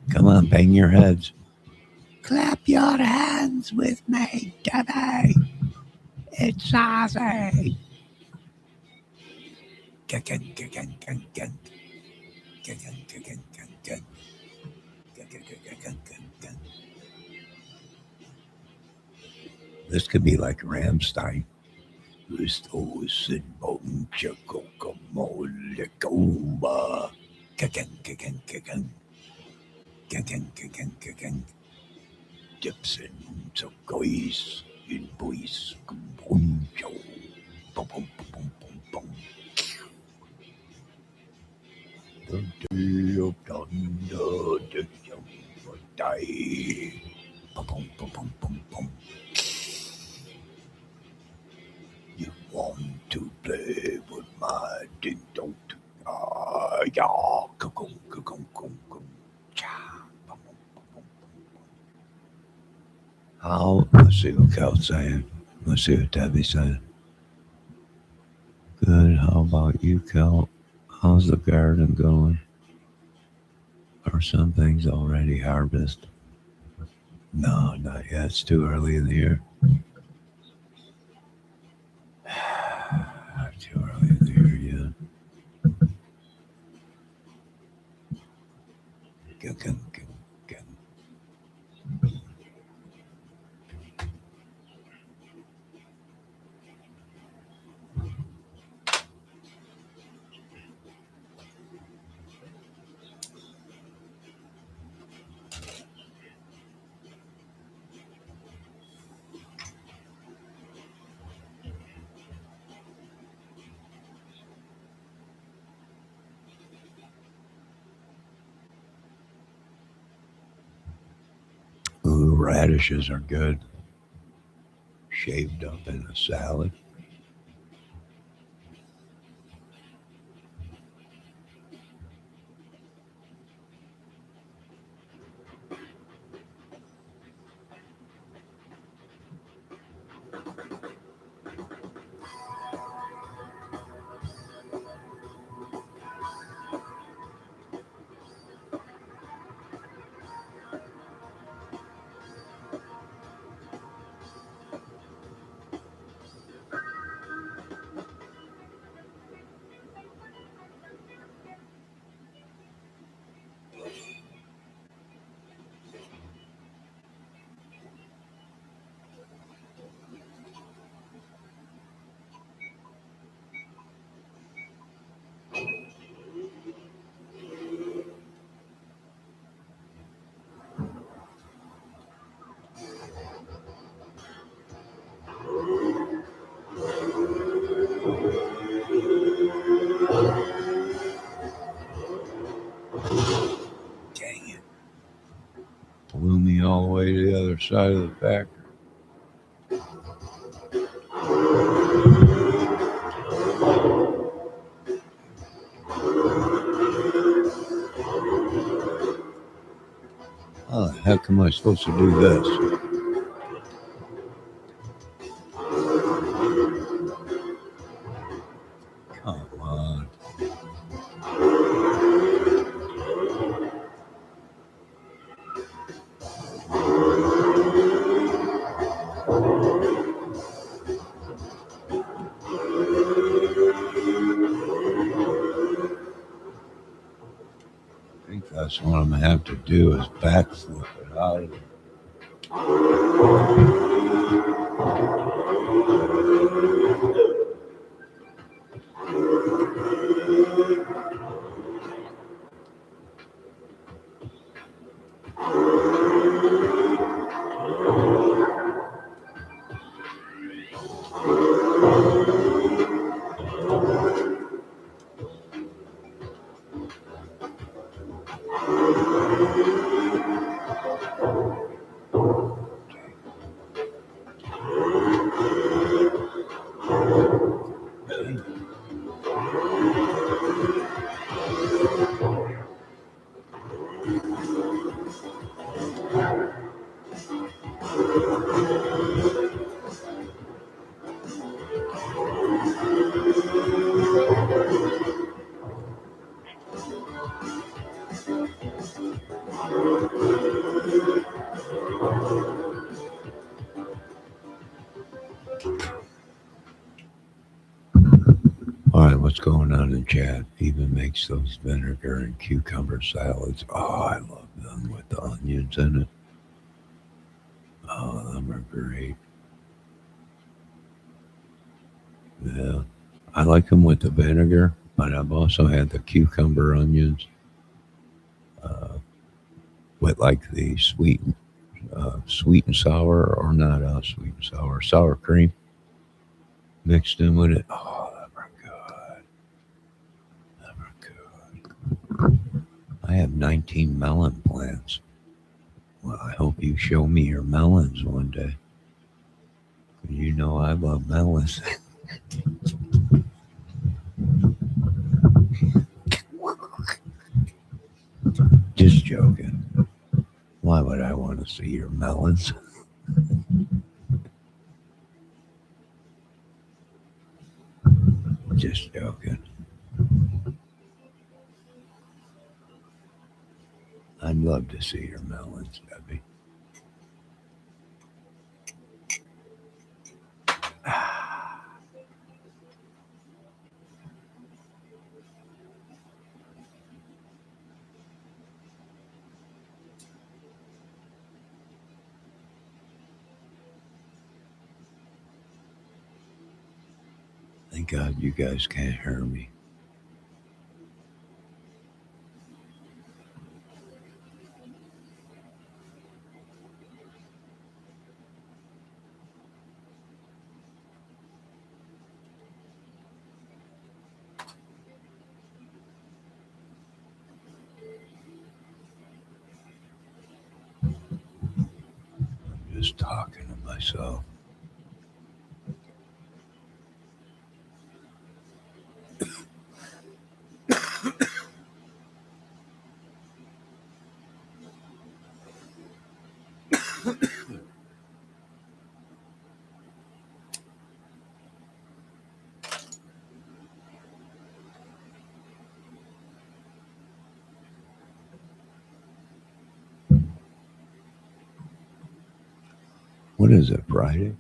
Come on, bang your heads. Clap your hands with me, Debbie. It's Sassy. This could be like Ramstein. Gibson, so guys, in boys, boom, boom, boom, boom, boom, boom. The day of thunder, the young will die. Boom, boom, boom, boom, boom, boom. You want to play with my ding dong? Yeah, ka-kum, ka-kum, kum, kum, cha, boom, boom, boom, boom, boom. How? Let's see what Cal's saying. Let's see what Debbie's saying. Good. How about you, Cal? How's the garden going? Are some things already harvested? No, not yet. It's too early in the year. Too early in the year yet. Ooh, radishes are good. Shaved up in a salad. Dang it. Blew me all the way to the other side of the factory. How the heck am I supposed to do this? Come on. I think that's what I'm going to have to do is backflip it out of it. All right, what's going on in chat? Even makes those vinegar and cucumber salads. Oh, I love them with the onions in it. Oh, them are great. Yeah, I like them with the vinegar, but I've also had the cucumber onions uh, with like the sweet and sour, or not sweet and sour cream mixed in with it. Oh, them are good. Them are good. I have 19 melon plants. Well, I hope you show me your melons one day. You know I love melons. Just joking. Why would I want to see your melons? Just joking. I'd love to see your melons, Debbie. Thank God you guys can't hear me. I'm just talking to myself. What is it, Friday?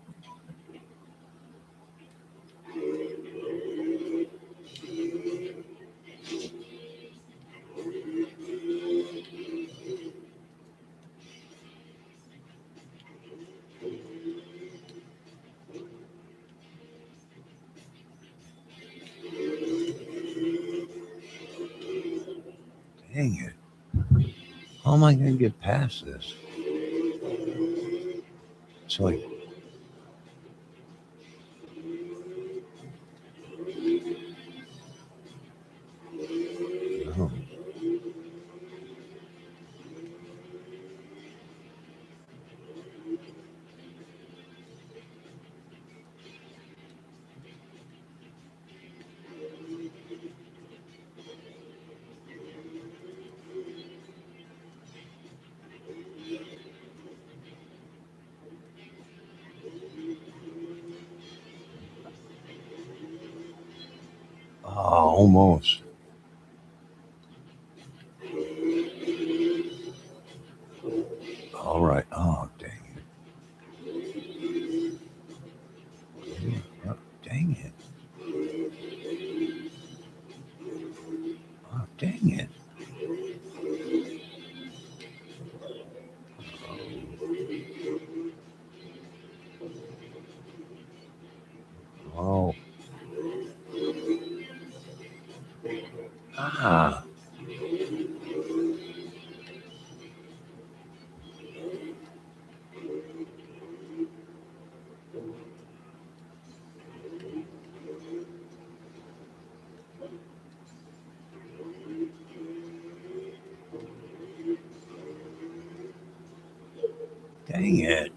Dang it. How am I going to get past this? It's like, oh, almost. All right. Oh, dang it. Oh, dang it. Oh, dang it. Oh, ah. Dang it.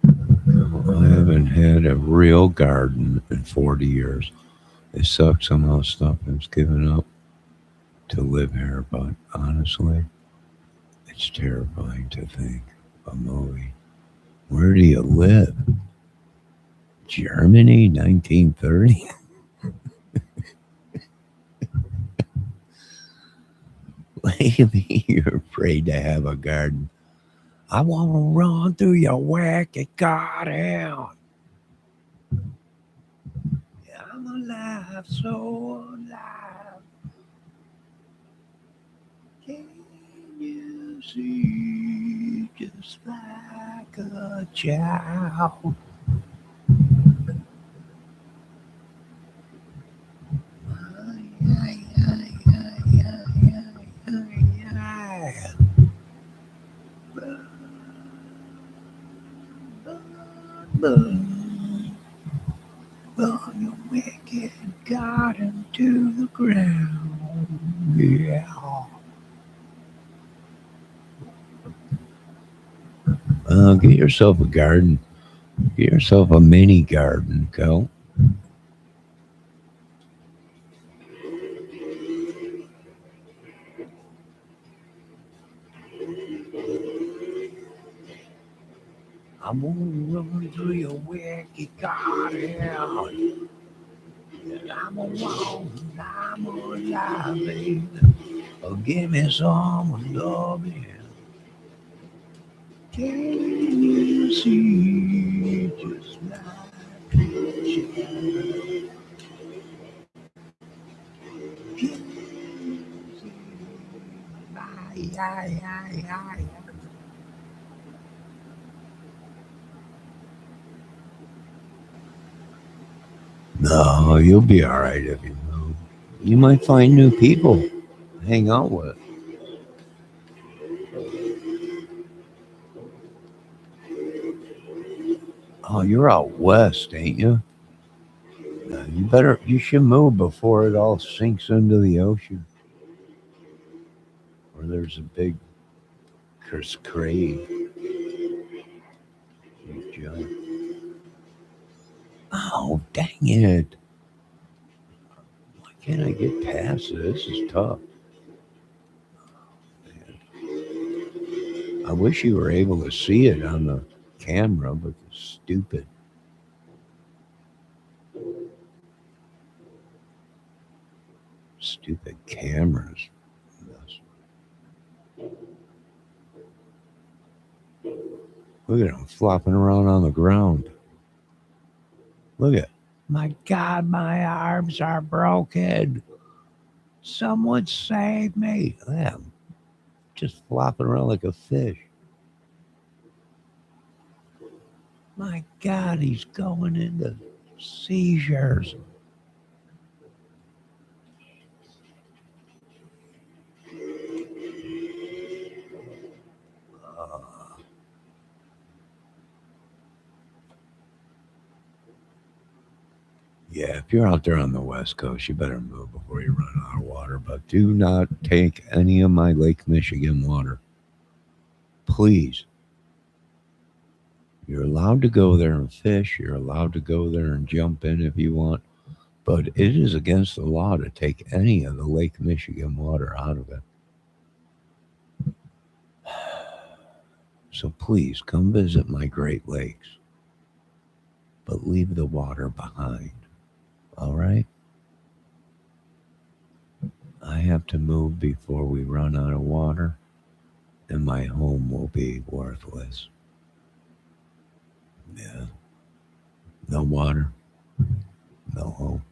I haven't had a real garden in 40 years. It sucks somehow stuff has given up to live here, but honestly, it's terrifying to think of movie. Where do you live? Germany, 1930? Maybe you're afraid to have a garden. I want to run through your wicked garden. I'm alive, so alive. Can you see just like a child? Burn your wicked garden to the ground. Yeah. Get yourself a garden. Get yourself a mini garden, Kel. I'm gonna run through your wicked garden. I'm a woman, I'm alive, baby. Oh, give me some loving. Can you see just like a child? Can you see? Ay, ay, ay, ay. No, you'll be all right if you move. You might find new people to hang out with. Oh, you're out west, ain't you? You should move before it all sinks into the ocean. Or there's a big Chris Craig. Oh, dang it. Why can't I get past this? This is tough. I wish you were able to see it on the camera, but it's stupid. Stupid cameras. Look at him flopping around on the ground. Look at, my God, my arms are broken. Someone save me. Yeah, just flopping around like a fish. My God, he's going into seizures. Uh, yeah, if you're out there on the West Coast, you better move before you run out of water. But do not take any of my Lake Michigan water. Please. You're allowed to go there and fish. You're allowed to go there and jump in if you want. But it is against the law to take any of the Lake Michigan water out of it. So please come visit my Great Lakes, but leave the water behind. All right? I have to move before we run out of water, and my home will be worthless. Yeah. No water, no home.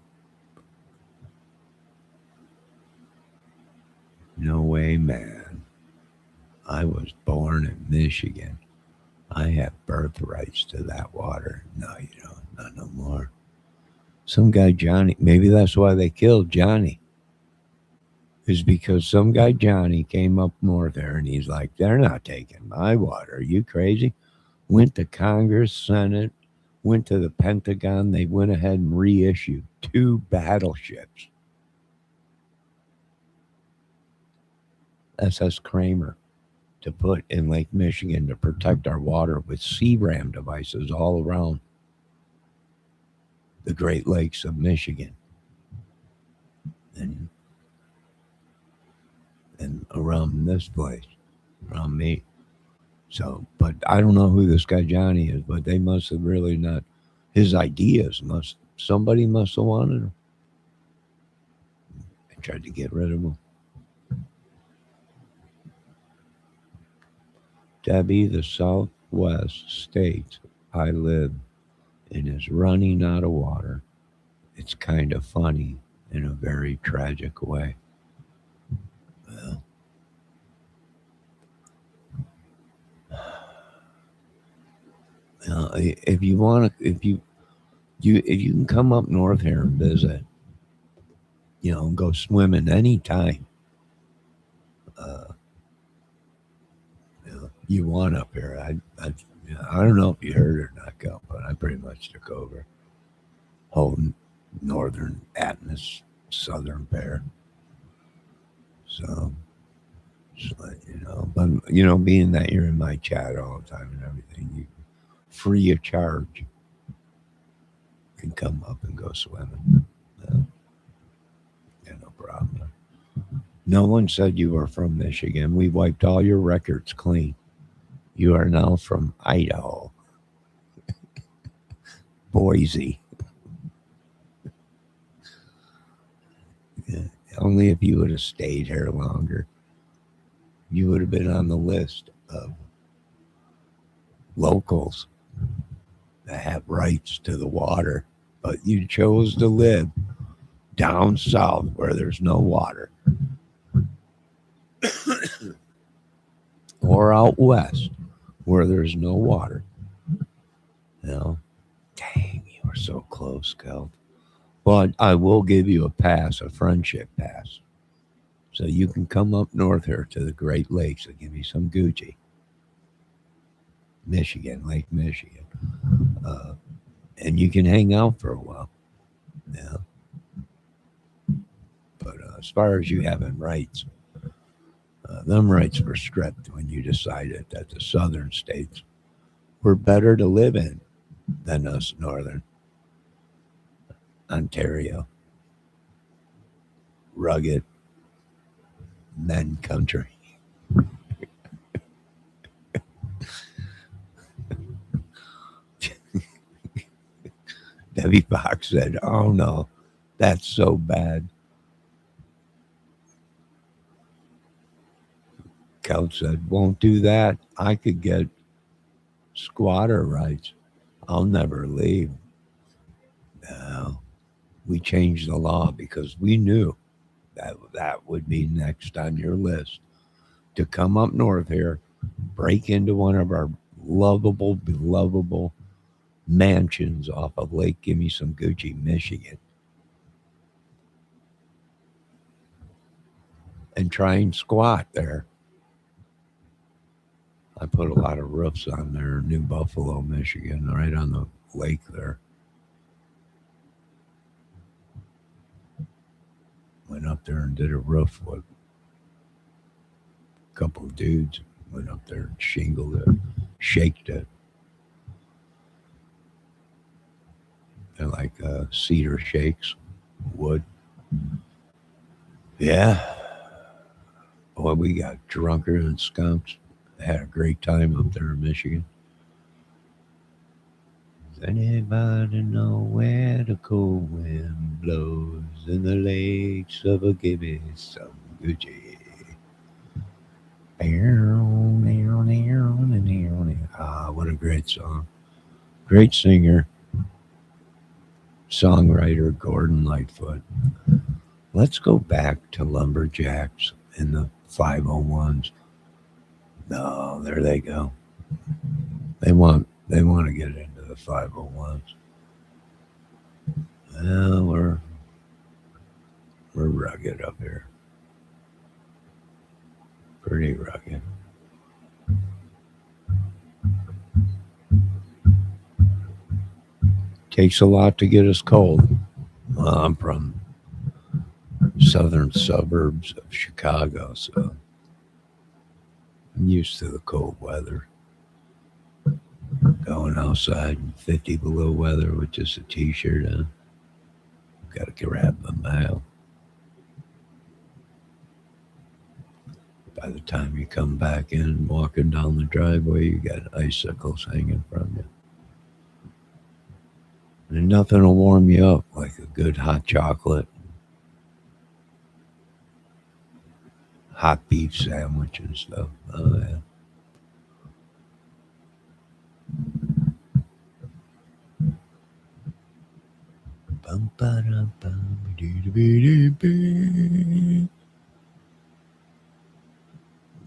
No way, man. I was born in Michigan. I have birthrights to that water. No, you don't. Not no more. Some guy, Johnny, maybe that's why they killed Johnny, is because some guy, Johnny, came up north there and he's like, they're not taking my water. Are you crazy? Went to Congress, Senate, went to the Pentagon. They went ahead and reissued two battleships. SS Kramer. to put in Lake Michigan to protect our water with CRAM devices all around the Great Lakes of Michigan and around this place, around me. So, but I don't know who this guy Johnny is, but they must have really not. His ideas somebody must have wanted him and tried to get rid of him. Debbie, the Southwest state I live in is running out of water. It's kind of funny in a very tragic way. Well, if you want to, if you can come up north here and visit, and go swimming anytime. You want up here. I don't know if you heard it or not, Cal, but I pretty much took over whole northern Atlas, southern pair. So, just let you know. But being that you're in my chat all the time and everything, you free of charge can come up and go swimming. Yeah, no problem. No one said you were from Michigan. We wiped all your records clean. You are now from Idaho. Boise. Yeah, only if you would have stayed here longer, you would have been on the list of locals that have rights to the water. But you chose to live down south where there's no water. Or out west where there's no water. Dang, you were so close, Kel. But I will give you a pass, a friendship pass. So you can come up north here to the Great Lakes and give me some Gucci. Michigan, Lake Michigan. And you can hang out for a while. Yeah. But as far as you having rights, them rights were stripped when you decided that the southern states were better to live in than us northern. Ontario. Rugged men country. Debbie Fox said, "Oh no, that's so bad." Kel said, "Won't do that. I could get squatter rights. I'll never leave." No, we changed the law because we knew that would be next on your list to come up north here, break into one of our lovable, belovable mansions off of Lake Gimme Some Gucci, Michigan, and try and squat there. I put a lot of roofs on there, New Buffalo, Michigan, right on the lake there. Went up there and did a roof with a couple of dudes. Went up there and shingled it, shaked it. They're like cedar shakes, wood. Yeah. Boy, we got drunker than skunks. Had a great time up there in Michigan. Does anybody know where the cold wind blows in the lakes of a Gimme Some Gucci? Ah, what a great song. Great singer, songwriter Gordon Lightfoot. Let's go back to lumberjacks in the 501s. No, there they go. They want to get into the 501s. Well, we're rugged up here. Pretty rugged. Takes a lot to get us cold. Well, I'm from southern suburbs of Chicago, so I'm used to the cold weather. Going outside in 50 below weather with just a t-shirt on. Got to grab my mail. By the time you come back in, walking down the driveway, you got icicles hanging from you. And nothing will warm you up like a good hot chocolate, hot beef sandwich and stuff. Oh, yeah. Bum, ba-dum, bum, dee-dee-dee-dee-dee.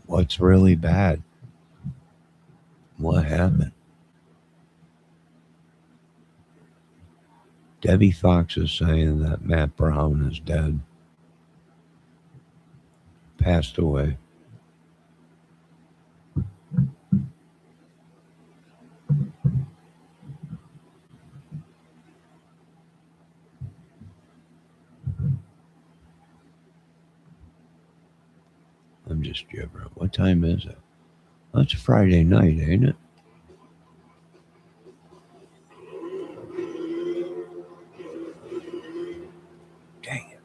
What's really bad? What happened? Debbie Fox is saying that Matt Brown is dead, passed away. I'm just gibbering. What time is it? Oh, it's Friday night, ain't it? Dang it.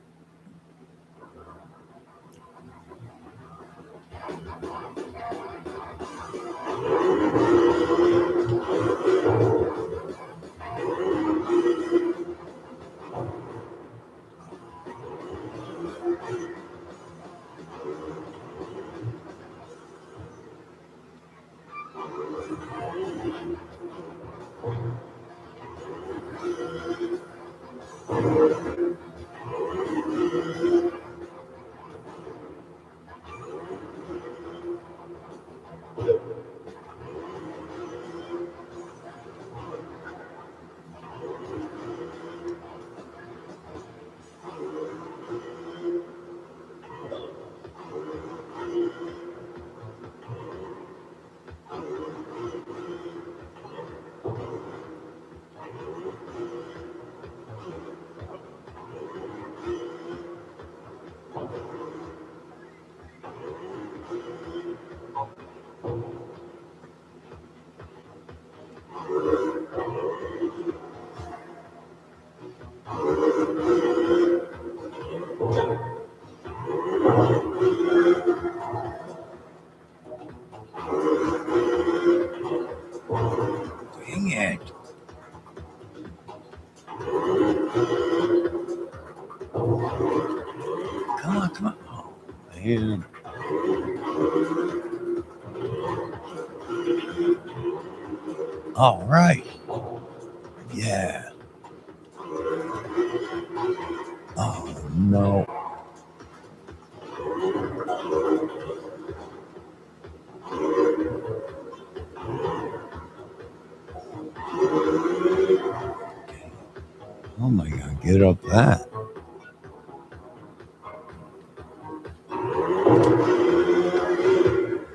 Dang it. Come on, come on. Oh, man. All right. Yeah. Oh, no. Oh, my God. Get up that.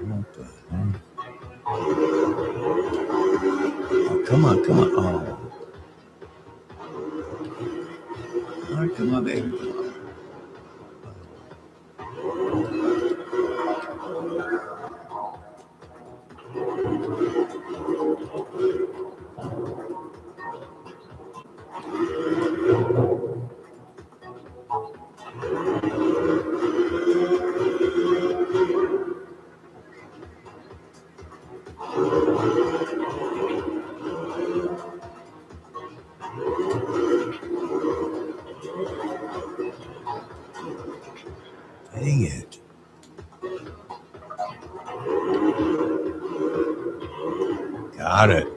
What the heck? Oh, come on, come on. Oh. All right, come on, baby. Dang it. Got it.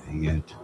Dang it.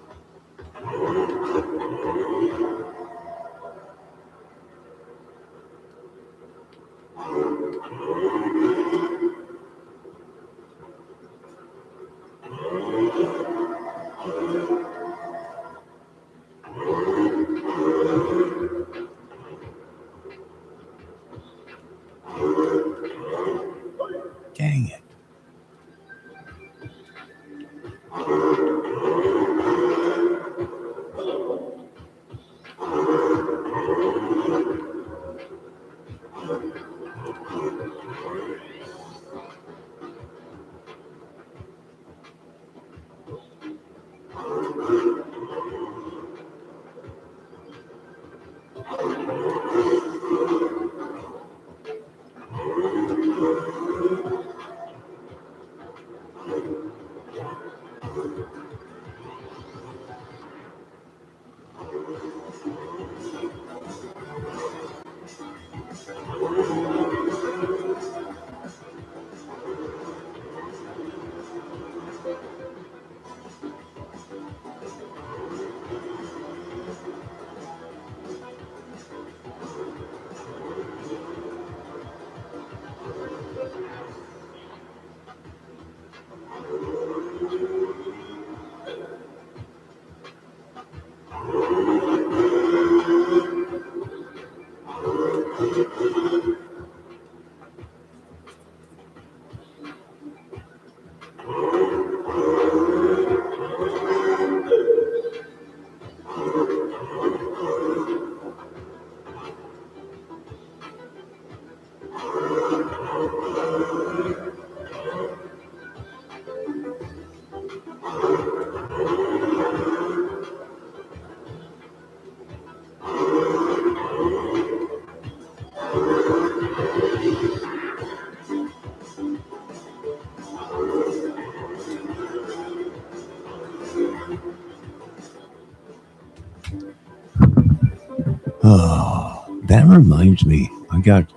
Oh, that reminds me. I got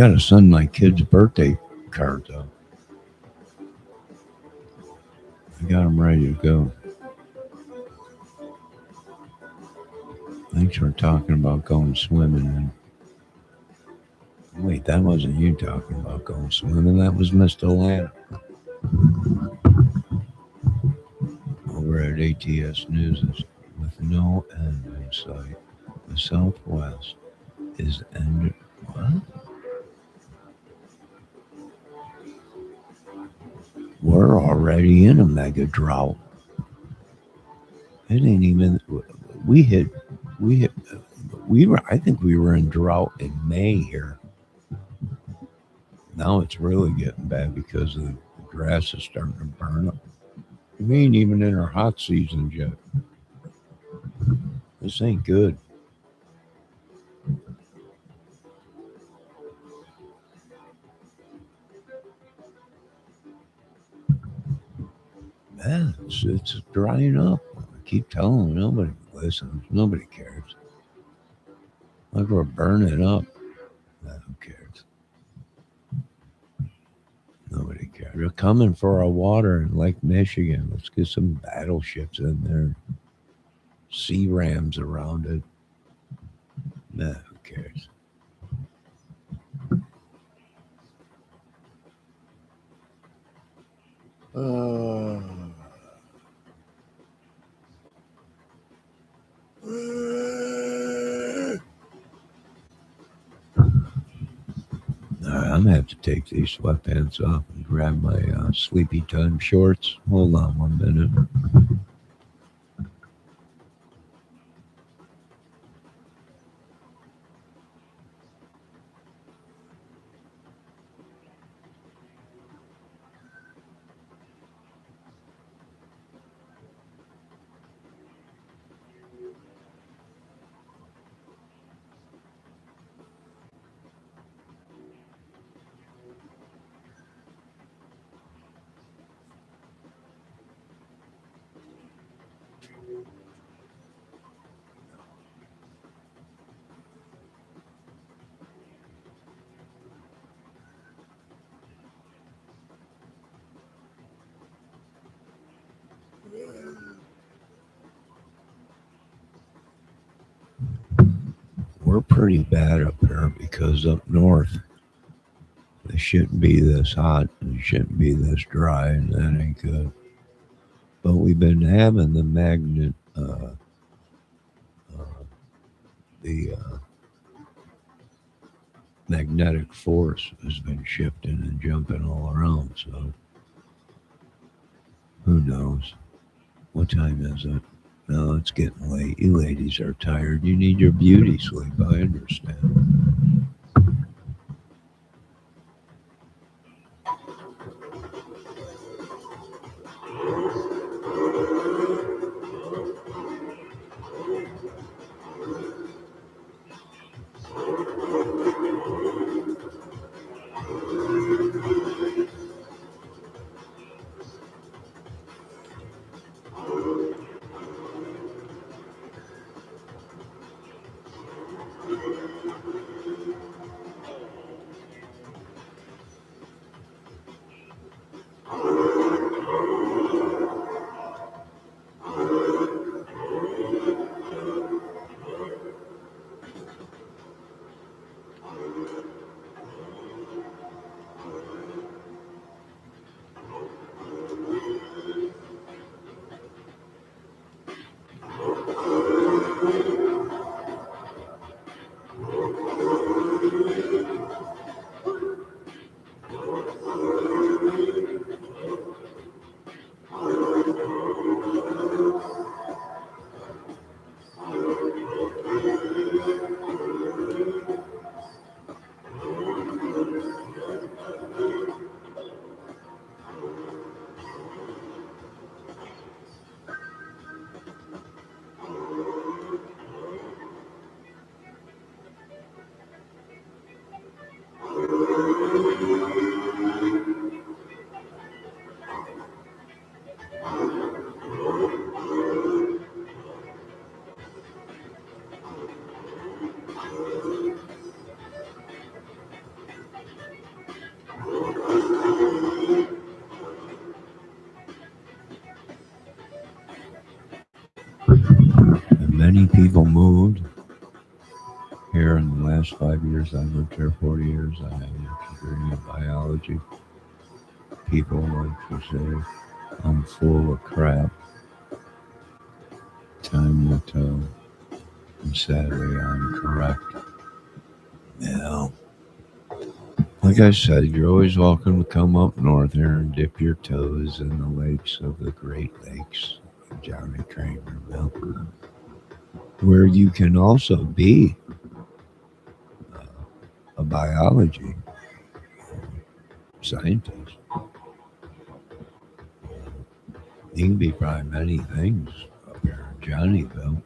to send my kid's birthday cards out. I got them ready to go. Thanks for talking about going swimming. And wait, that wasn't you talking about going swimming. That was Mr. Atlanta over at ATS News. With no end in sight, the Southwest is ended. What? We're already in a mega drought. It ain't even. We hit. We hit. We were. I think we were in drought in May here. Now it's really getting bad because the grass is starting to burn up. We ain't even in our hot season yet. This ain't good. Man, it's drying up. I keep telling them, nobody listens. Nobody cares. Like we're burning up. Man, who cares? Nobody cares. They're coming for our water in Lake Michigan. Let's get some battleships in there. Sea rams around it. Nah, who cares? Uh, I'm gonna have to take these sweatpants off and grab my sleepy time shorts. Hold on 1 minute. We're pretty bad up here because up north it shouldn't be this hot and it shouldn't be this dry, and that ain't good. But we've been having the magnetic force has been shifting and jumping all around. So who knows? What time is it? No, it's getting late. You ladies are tired. You need your beauty sleep. I understand. And many people moved here in the last 5 years. I lived here 40 years. I have a degree in biology. People like to say I'm full of crap. Time will tell. And sadly, I'm correct. Yeah. Like I said, you're always welcome to come up north here and dip your toes in the lakes of the Great Lakes of Johnny Kramerville, where you can also be a biology scientist. You can be probably many things up here in Johnnyville.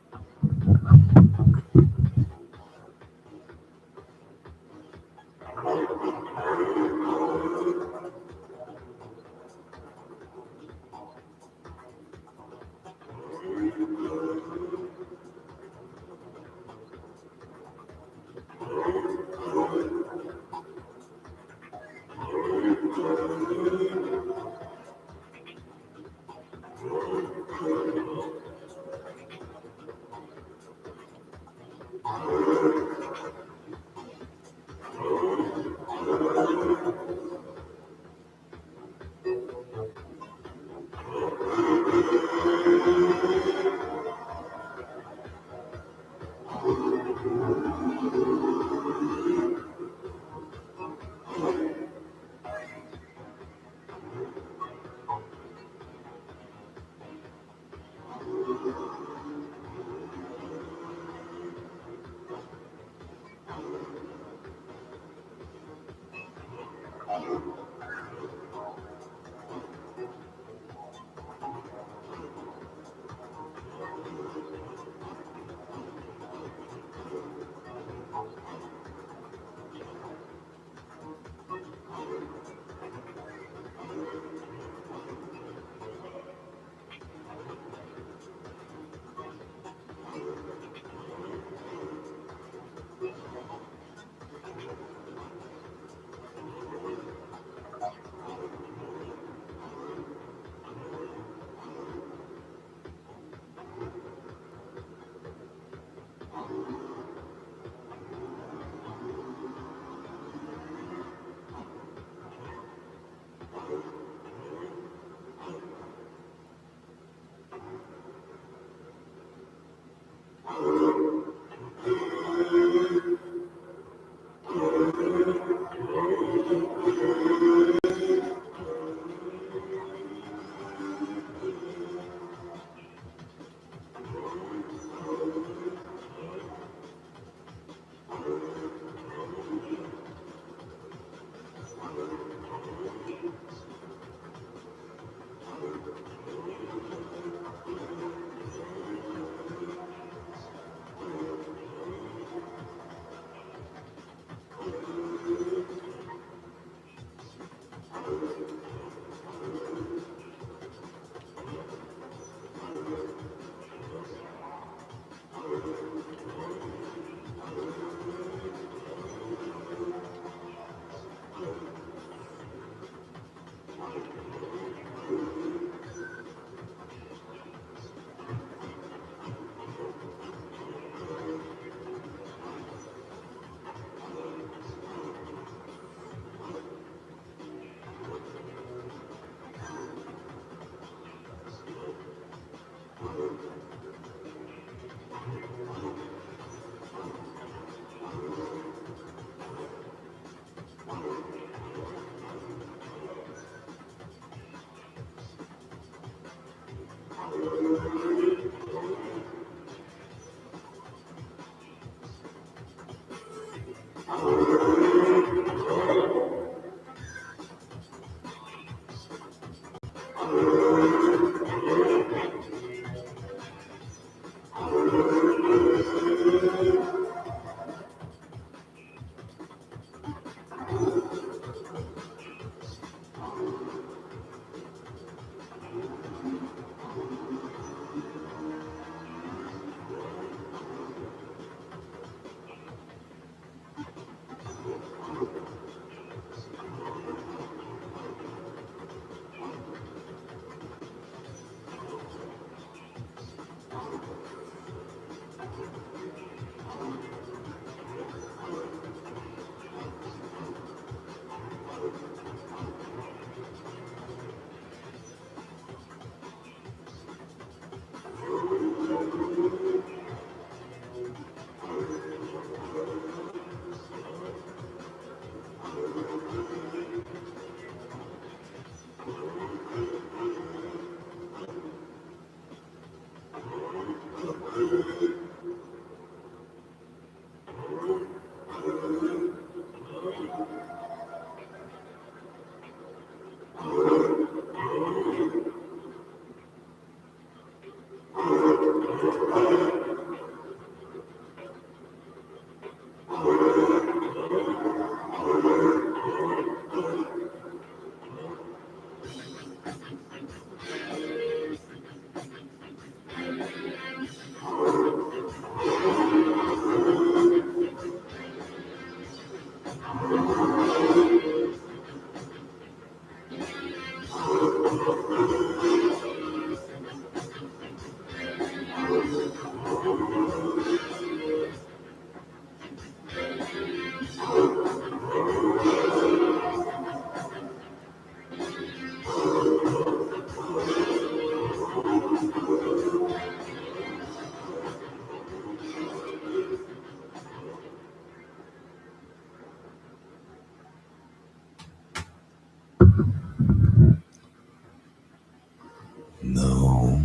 No,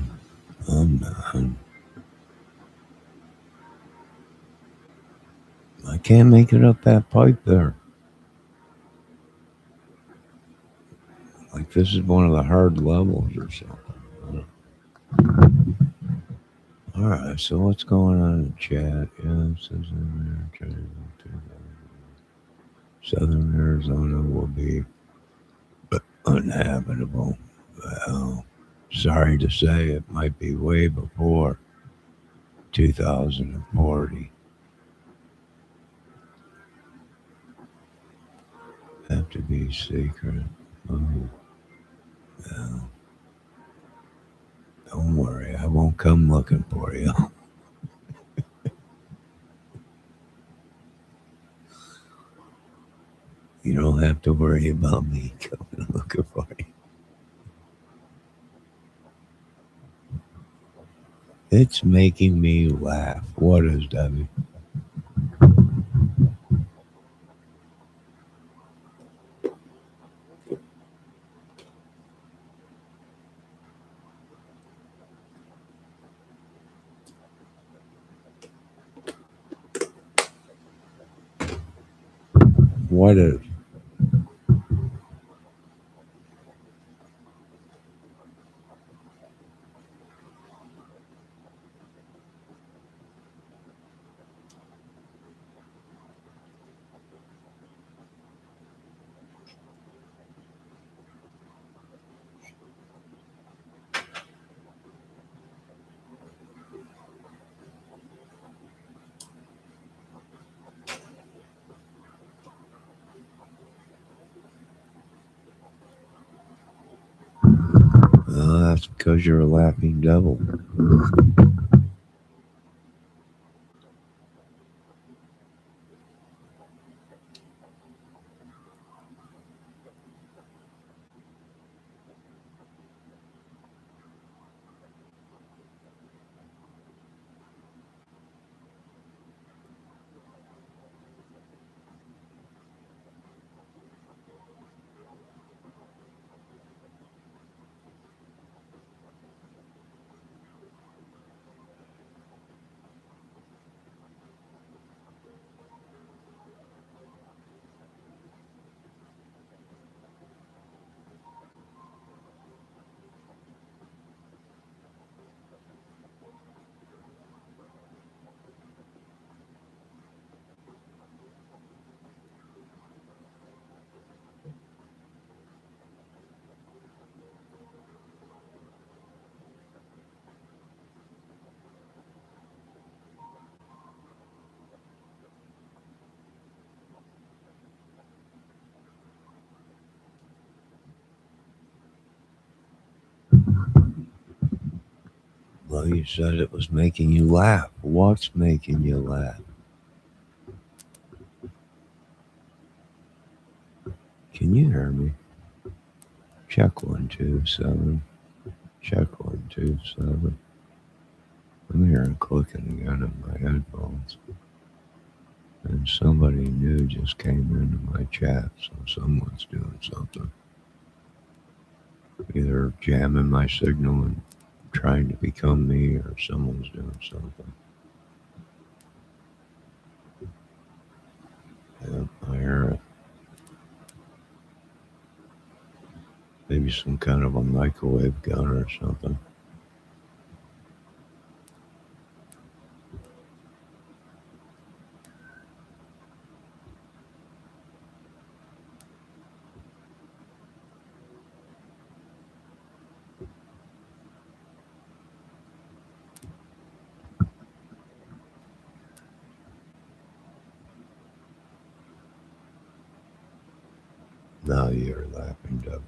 I'm not. I can't make it up that pipe there. Like this is one of the hard levels or something. All right, so what's going on in the chat? Yeah, it says in there, Southern Arizona will be uninhabitable. Well, sorry to say, it might be way before 2040. Have to be secret. Oh, well, don't worry, I won't come looking for you. You don't have to worry about me coming looking for you. It's making me laugh. What is, Debbie? What is? Oh, that's because you're a laughing devil. Well, you said it was making you laugh. What's making you laugh? Can you hear me? Check 127. Check 127. I'm hearing clicking again in my headphones. And somebody new just came into my chat, so someone's doing something. Either jamming my signal and trying to become me, or someone's doing something. Yeah, I hear it. Maybe some kind of a microwave gun or something. Now you're laughing, double.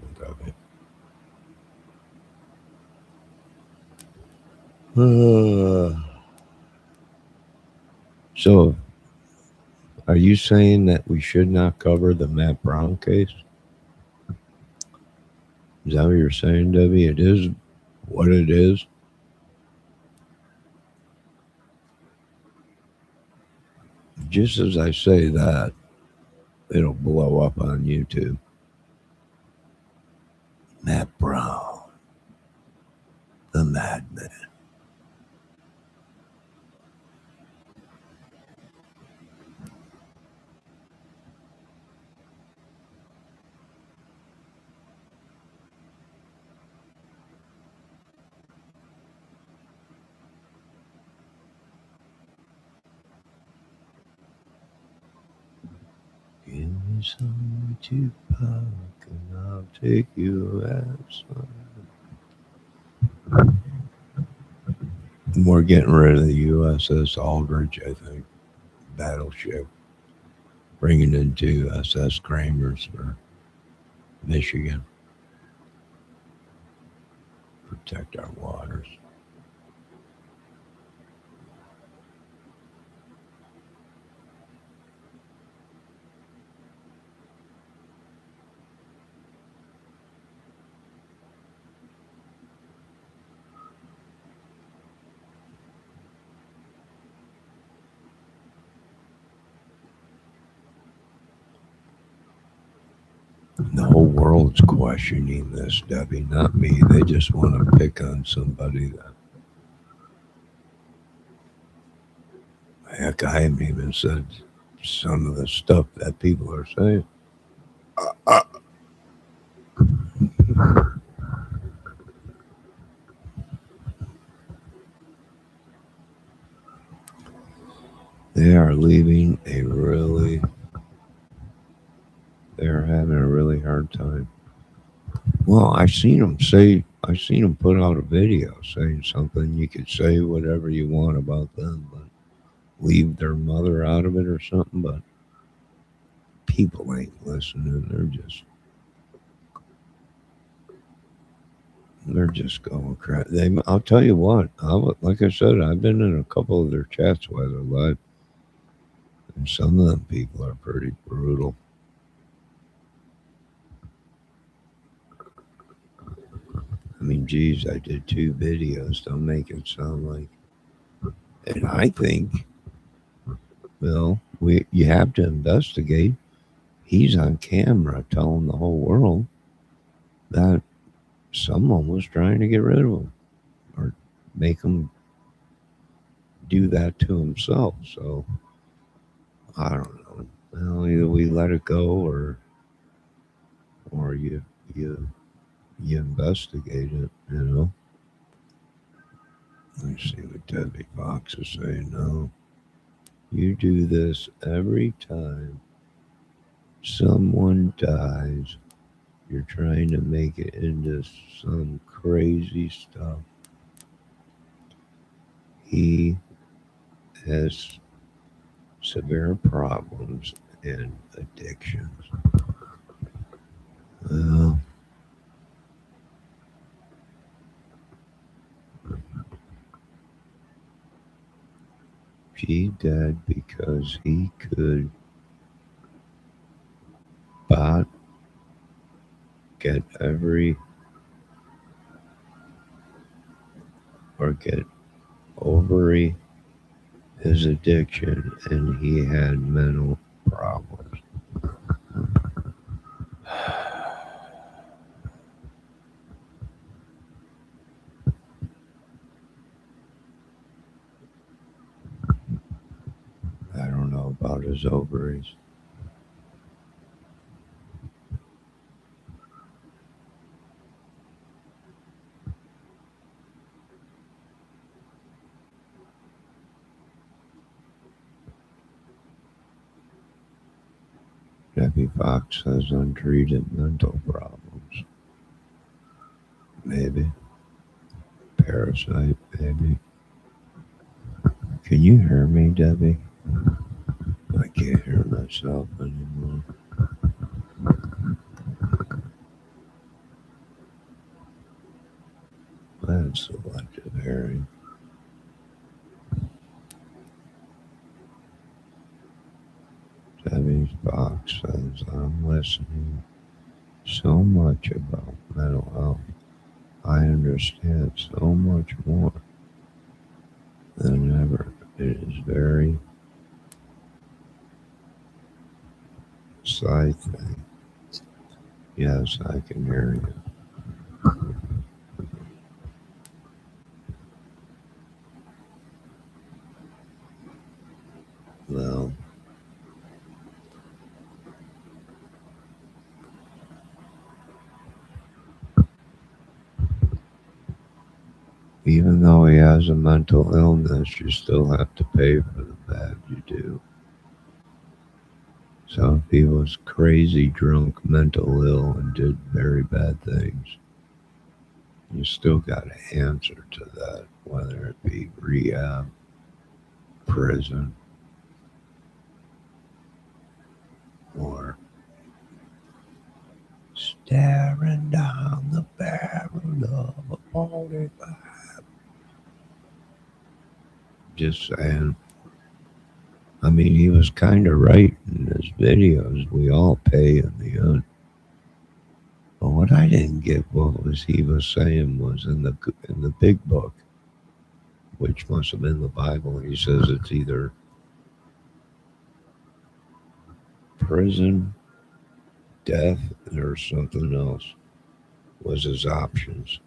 So, are you saying that we should not cover the Matt Brown case? Is that what you're saying, Debbie? It is what it is. Just as I say that, it'll blow up on YouTube. Matt Brown, the madman. Give me some Tupac and I'll take you outside. We're getting rid of the USS Aldrich, I think, battleship, bringing in two SS Kramers for Michigan, protect our waters. The whole world's questioning this, Debbie, not me. They just want to pick on somebody that. Heck, I haven't even said some of the stuff that people are saying. They are leaving a really. They're having a really hard time. Well, I seen them put out a video saying something. You could say whatever you want about them, but leave their mother out of it or something. But people ain't listening. They're just going crap. I'll tell you what. Like I said, I've been in a couple of their chats while they're live, and some of them people are pretty brutal. I mean, geez, I did two videos. Don't make it sound like. And I think, well, you have to investigate. He's on camera telling the whole world that someone was trying to get rid of him or make him do that to himself. So I don't know. Well, either we let it go or you investigate it. You know. Let me see what Debbie Fox is saying. No, you do this every time someone dies. You're trying to make it into some crazy stuff. He has severe problems and addictions. Well, She dead because he could bot get every or get over his addiction, and he had mental problems. I don't know about his ovaries. Debbie Fox has untreated mental problems. Maybe. Parasite, maybe. Can you hear me, Debbie? I can't hear myself anymore. I have selective hearing. Debbie Fox says, I'm listening so much about mental health. I understand so much more than ever. It is very side thing. Yes, I can hear you. Well, even though he has a mental illness, you still have to pay for the bad you do. So if he was crazy, drunk, mental ill, and did very bad things, you still got to answer to that, whether it be rehab, prison, or staring down the barrel of a 45. Just saying. I mean, he was kind of right in his videos. We all pay in the end. But what I didn't get, what was he was saying, was in the big book, which must have been the Bible. He says it's either prison, death, or something else was his options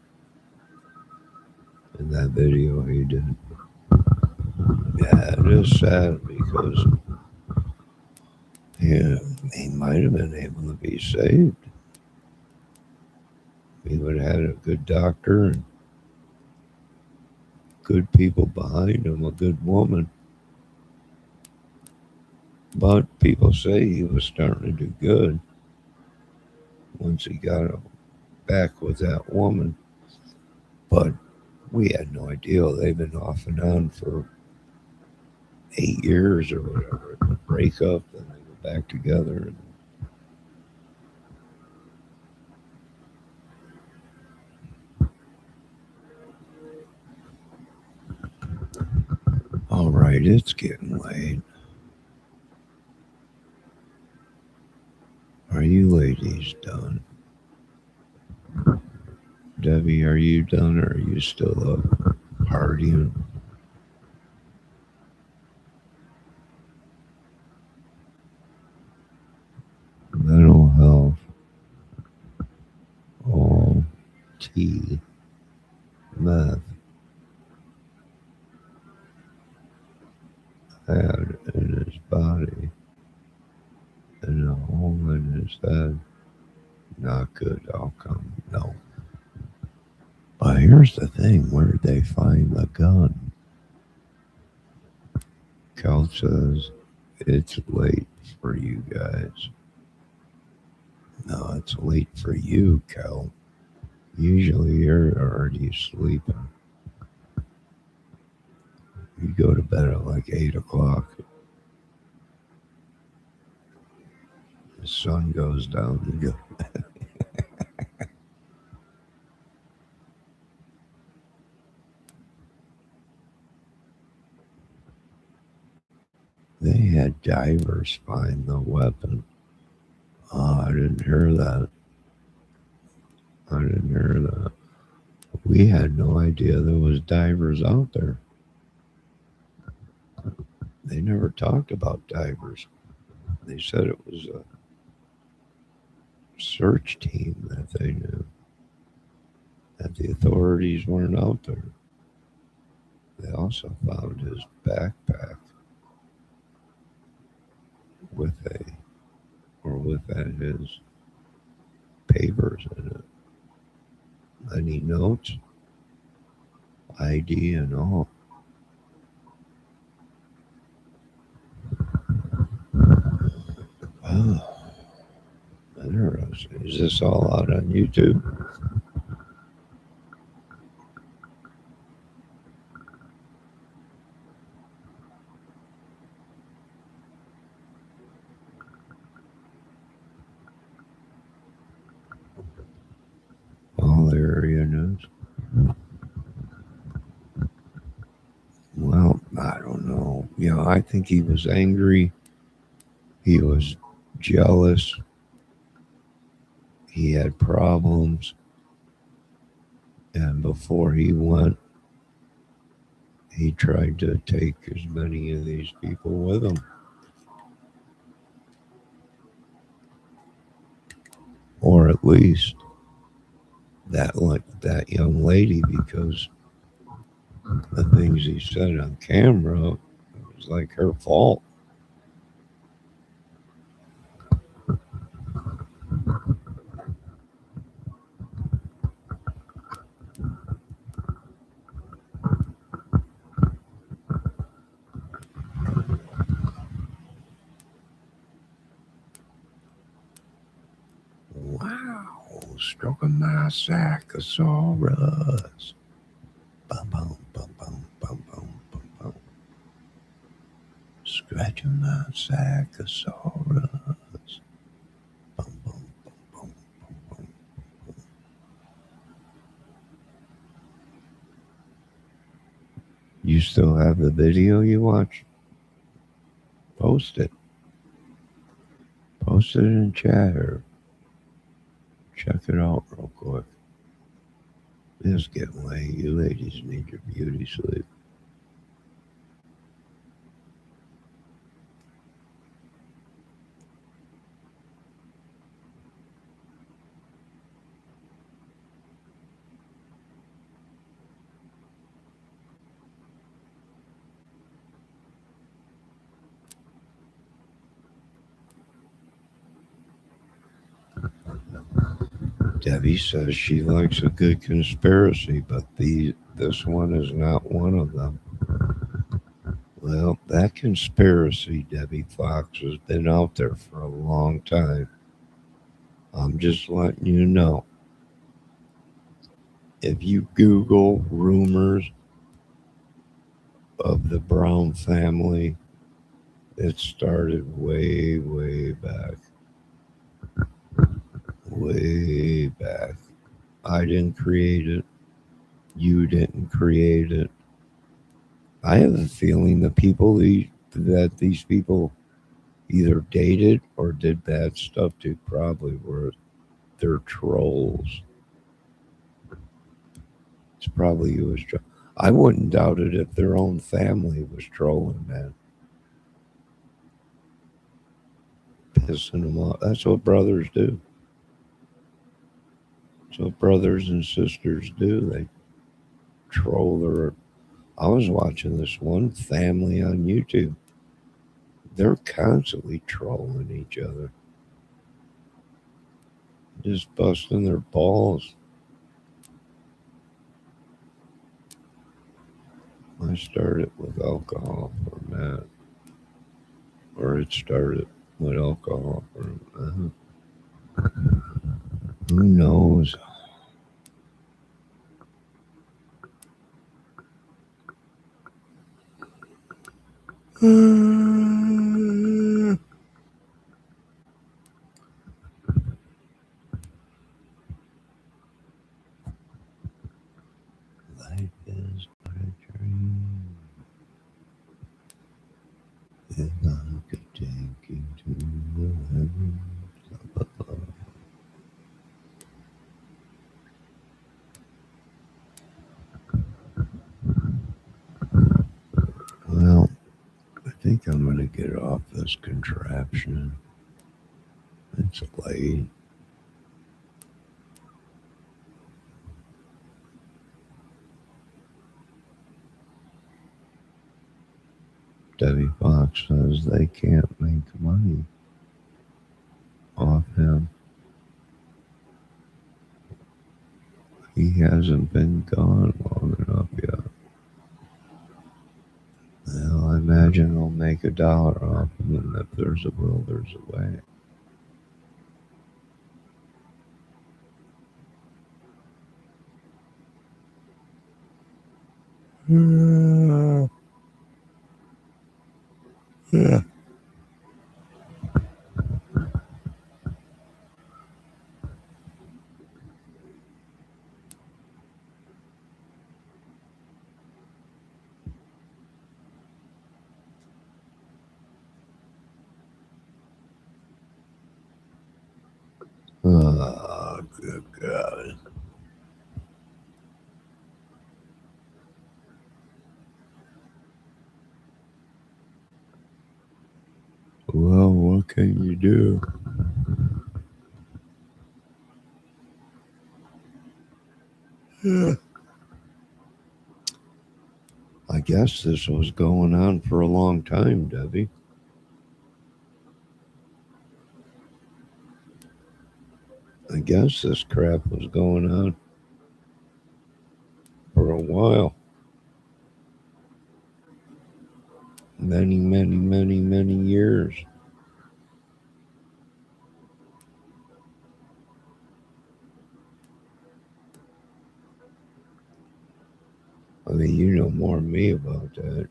in that video he did. Yeah, it is sad because yeah, he might have been able to be saved. He would have had a good doctor and good people behind him, a good woman. But people say he was starting to do good once he got back with that woman. But we had no idea. They've been off and on for 8 years or whatever. They break up and they go back together. All right, it's getting late. Are you ladies done? Debbie, are you done or are you still up partying? Mental health, all tea, meth, had in his body, and a hole in his head. Not good outcome, no. But here's the thing, where did they find the gun? Cal says, it's late for you guys. No, it's late for you, Cal. Usually you're already sleeping. You go to bed at like 8 o'clock. The sun goes down and you go. Divers find the weapon. Oh, I didn't hear that. I didn't hear that. We had no idea there was divers out there. They never talked about divers. They said it was a search team that they knew, that the authorities weren't out there. They also found his backpack with his papers in it. Any notes, ID, and all. Oh, interesting. Is this all out on YouTube? All area news? Well, I don't know. I think he was angry. He was jealous. He had problems. And before he went, he tried to take as many of these people with him. Or at least that young lady, because the things he said on camera, it was like her fault. Wow, stroking my saccosaurus. Bum bum bum bum bum bum bum bum. Scratching my saccosaurus. Bum bum bum bum bum bum. You still have the video you watched? Post it. Post it in chat or check it out real quick. It's getting late. You ladies need your beauty sleep. Debbie says she likes a good conspiracy, but this one is not one of them. Well, that conspiracy, Debbie Fox, has been out there for a long time. I'm just letting you know. If you Google rumors of the Brown family, it started way, way back. Way back. I didn't create it. You didn't create it. I have a feeling that these people either dated or did bad stuff to probably were they're trolls. It's probably you was I wouldn't doubt it if their own family was trolling, man. Pissing them off. That's what brothers do. That's what brothers and sisters do. They troll their. I was watching this one family on YouTube. They're constantly trolling each other. Just busting their balls. I started with alcohol for Matt. Or it started with alcohol for who knows? Life is but a dream. If I could this contraption. It's late. Debbie Fox says they can't make money off him. He hasn't been gone long enough yet. Well, I imagine they'll make $1 off him, and if there's a will, there's a way. Yeah. Oh, good God. Well, what can you do? Yeah. I guess this was going on for a long time, Debbie. I guess this crap was going on for a while. Many, many, many, many years. I mean, you know more than me about that.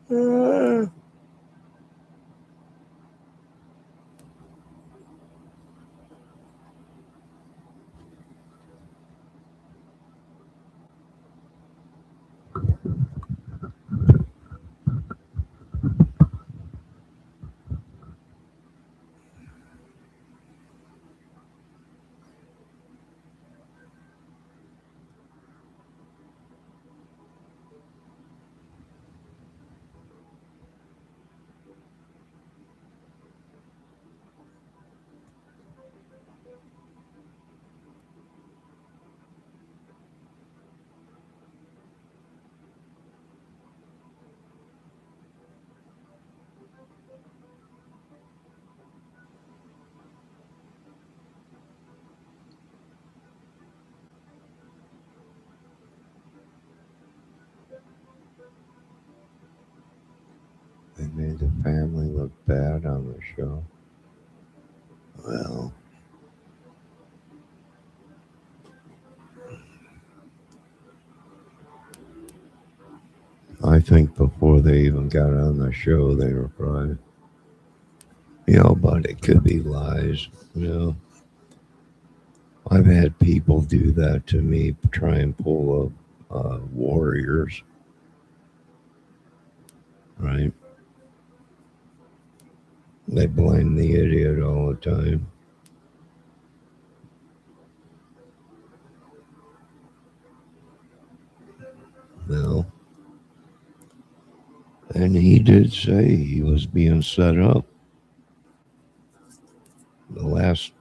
Uh, they made the family look bad on the show. Well, I think before they even got on the show, they were probably, but it could be lies. I've had people do that to me, try and pull up warriors, right? They blame the idiot all the time. No. And he did say he was being set up. The last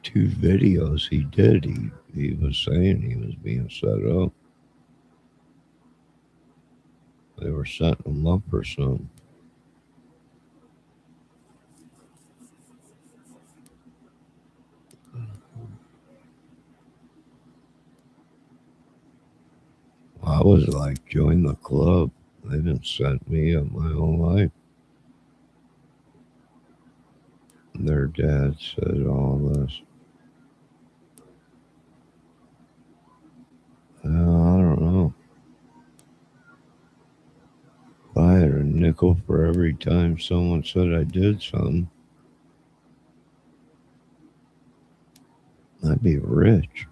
2 videos he did, he was saying he was being set up. They were setting him up for something. I was like, join the club. They didn't set me up my whole life. Their dad said all this. I don't know. If I had a nickel for every time someone said I did something, I'd be rich.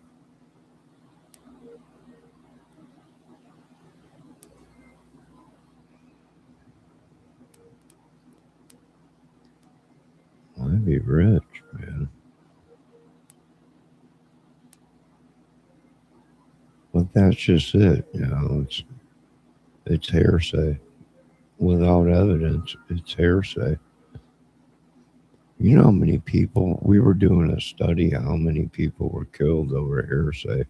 I'd be rich, man. But that's just it, it's hearsay. Without evidence, it's hearsay. You know how many people we were doing a study how many people were killed over hearsay.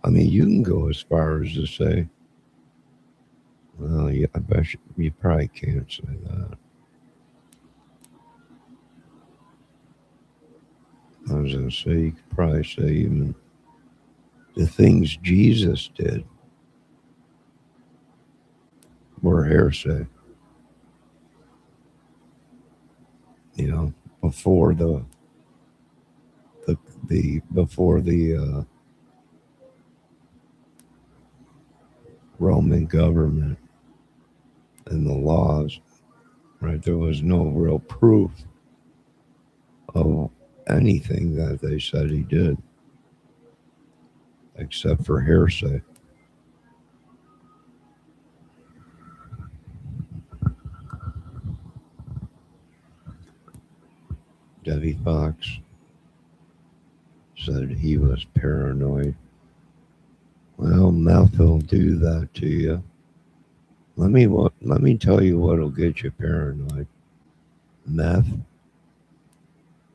I mean, you can go as far as to say, well, yeah, I bet you probably can't say that. I was going to say, you could probably say even the things Jesus did were hearsay, you know, before the, before the Roman government and the laws, right? There was no real proof of anything that they said he did, except for hearsay. Debbie Fox said he was paranoid. Well, meth will do that to you. Let me tell you what'll get you paranoid. Meth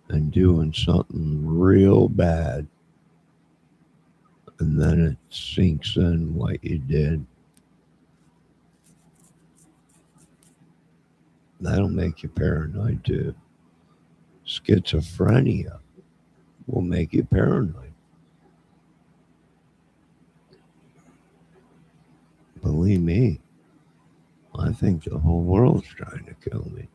and doing something real bad, and then it sinks in what you did. That'll make you paranoid too. Schizophrenia will make you paranoid. Believe me, I think the whole world's trying to kill me.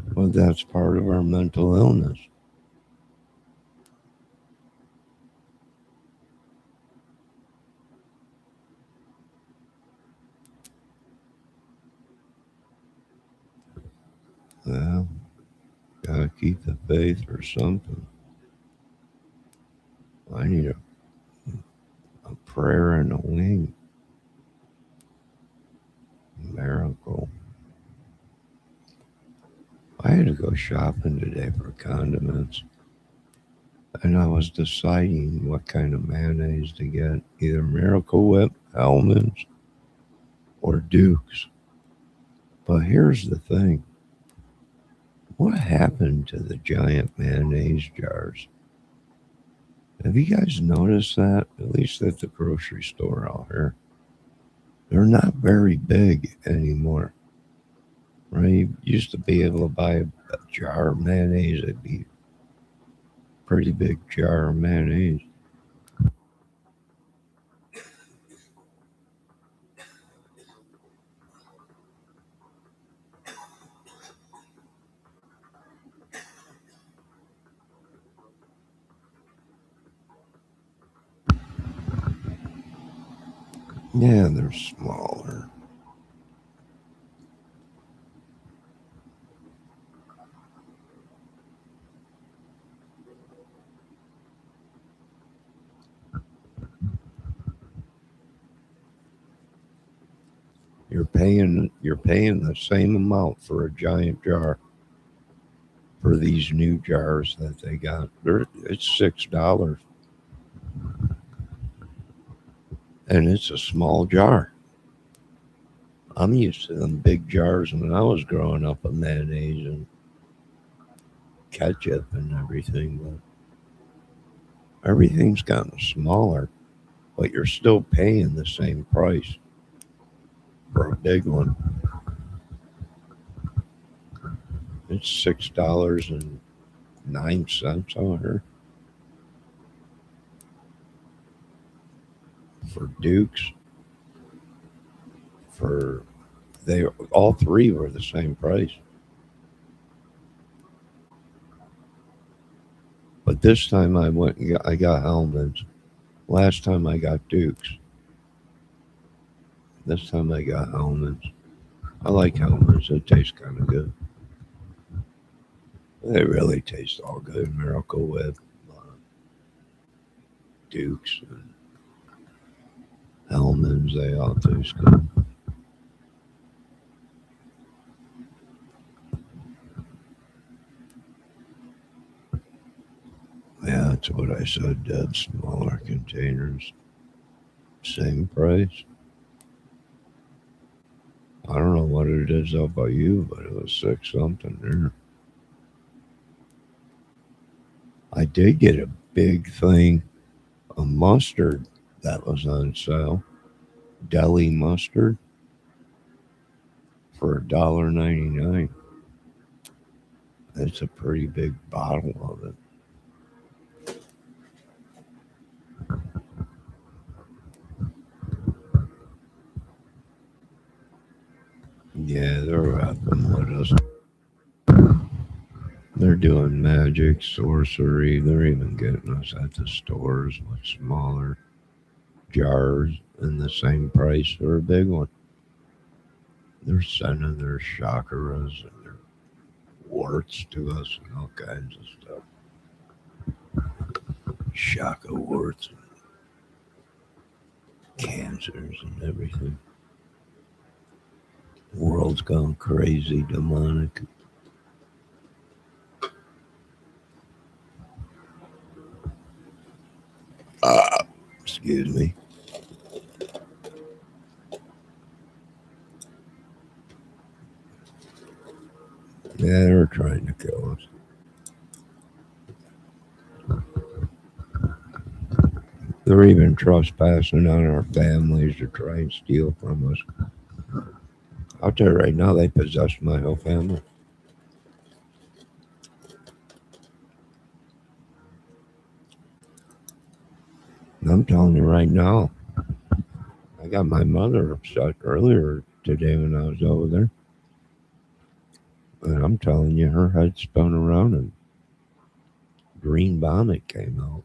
But that's part of our mental illness. Well, gotta keep the faith or something. I need a prayer and a wing. Miracle. I had to go shopping today for condiments, and I was deciding what kind of mayonnaise to get, either Miracle Whip, Hellman's, or Duke's. But here's the thing. What happened to the giant mayonnaise jars? Have you guys noticed that? At least at the grocery store out here. They're not very big anymore. Right? You used to be able to buy a jar of mayonnaise. It'd be a pretty big jar of mayonnaise. Yeah, they're smaller. You're paying the same amount for a giant jar for these new jars that they got. It's $6, and it's a small jar. I'm used to them big jars when I was growing up of mayonnaise and ketchup and everything, but everything's gotten smaller, but you're still paying the same price for a big one. It's $6.09 on her for Dukes. For they all three were the same price. But this time I went and I got Hellman's. Last time I got Duke's. This time I got Hellman's. I like Hellman's. It tastes kind of good. They really taste all good. Miracle Whip, Duke's, and Hellman's. They all taste good. Yeah, that's what I said. Dead smaller containers. Same price. I don't know what it is out by you, but it was 6 something there. I did get a big thing of mustard that was on sale. Deli mustard for $1.99. It's a pretty big bottle of it. Yeah, they're rapping with us. They're doing magic, sorcery. They're even getting us at the stores with smaller jars and the same price for a big one. They're sending their chakras and their warts to us and all kinds of stuff. Chakra warts and cancers and everything. The world's gone crazy, demonic. Excuse me. Yeah, they're trying to kill us. They're even trespassing on our families to try and steal from us. I'll tell you right now, they possess my whole family. And I'm telling you right now, I got my mother upset earlier today when I was over there. And I'm telling you, her head spun around and green vomit came out.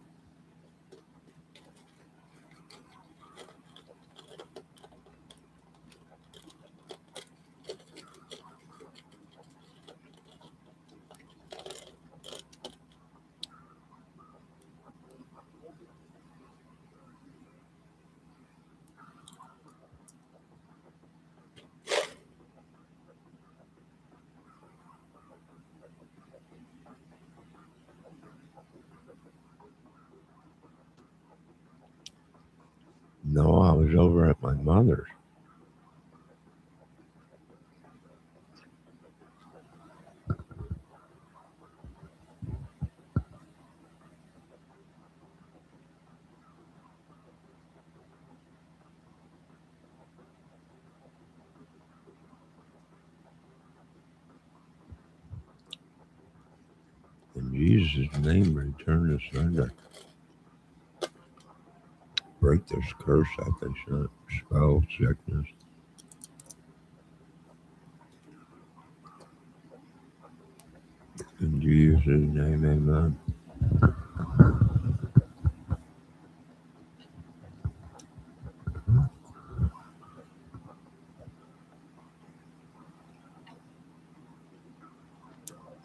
No, I was over at my mother's. In Jesus' name, return the surrender. Break this curse that they sent. Spell sickness. In Jesus' name, amen.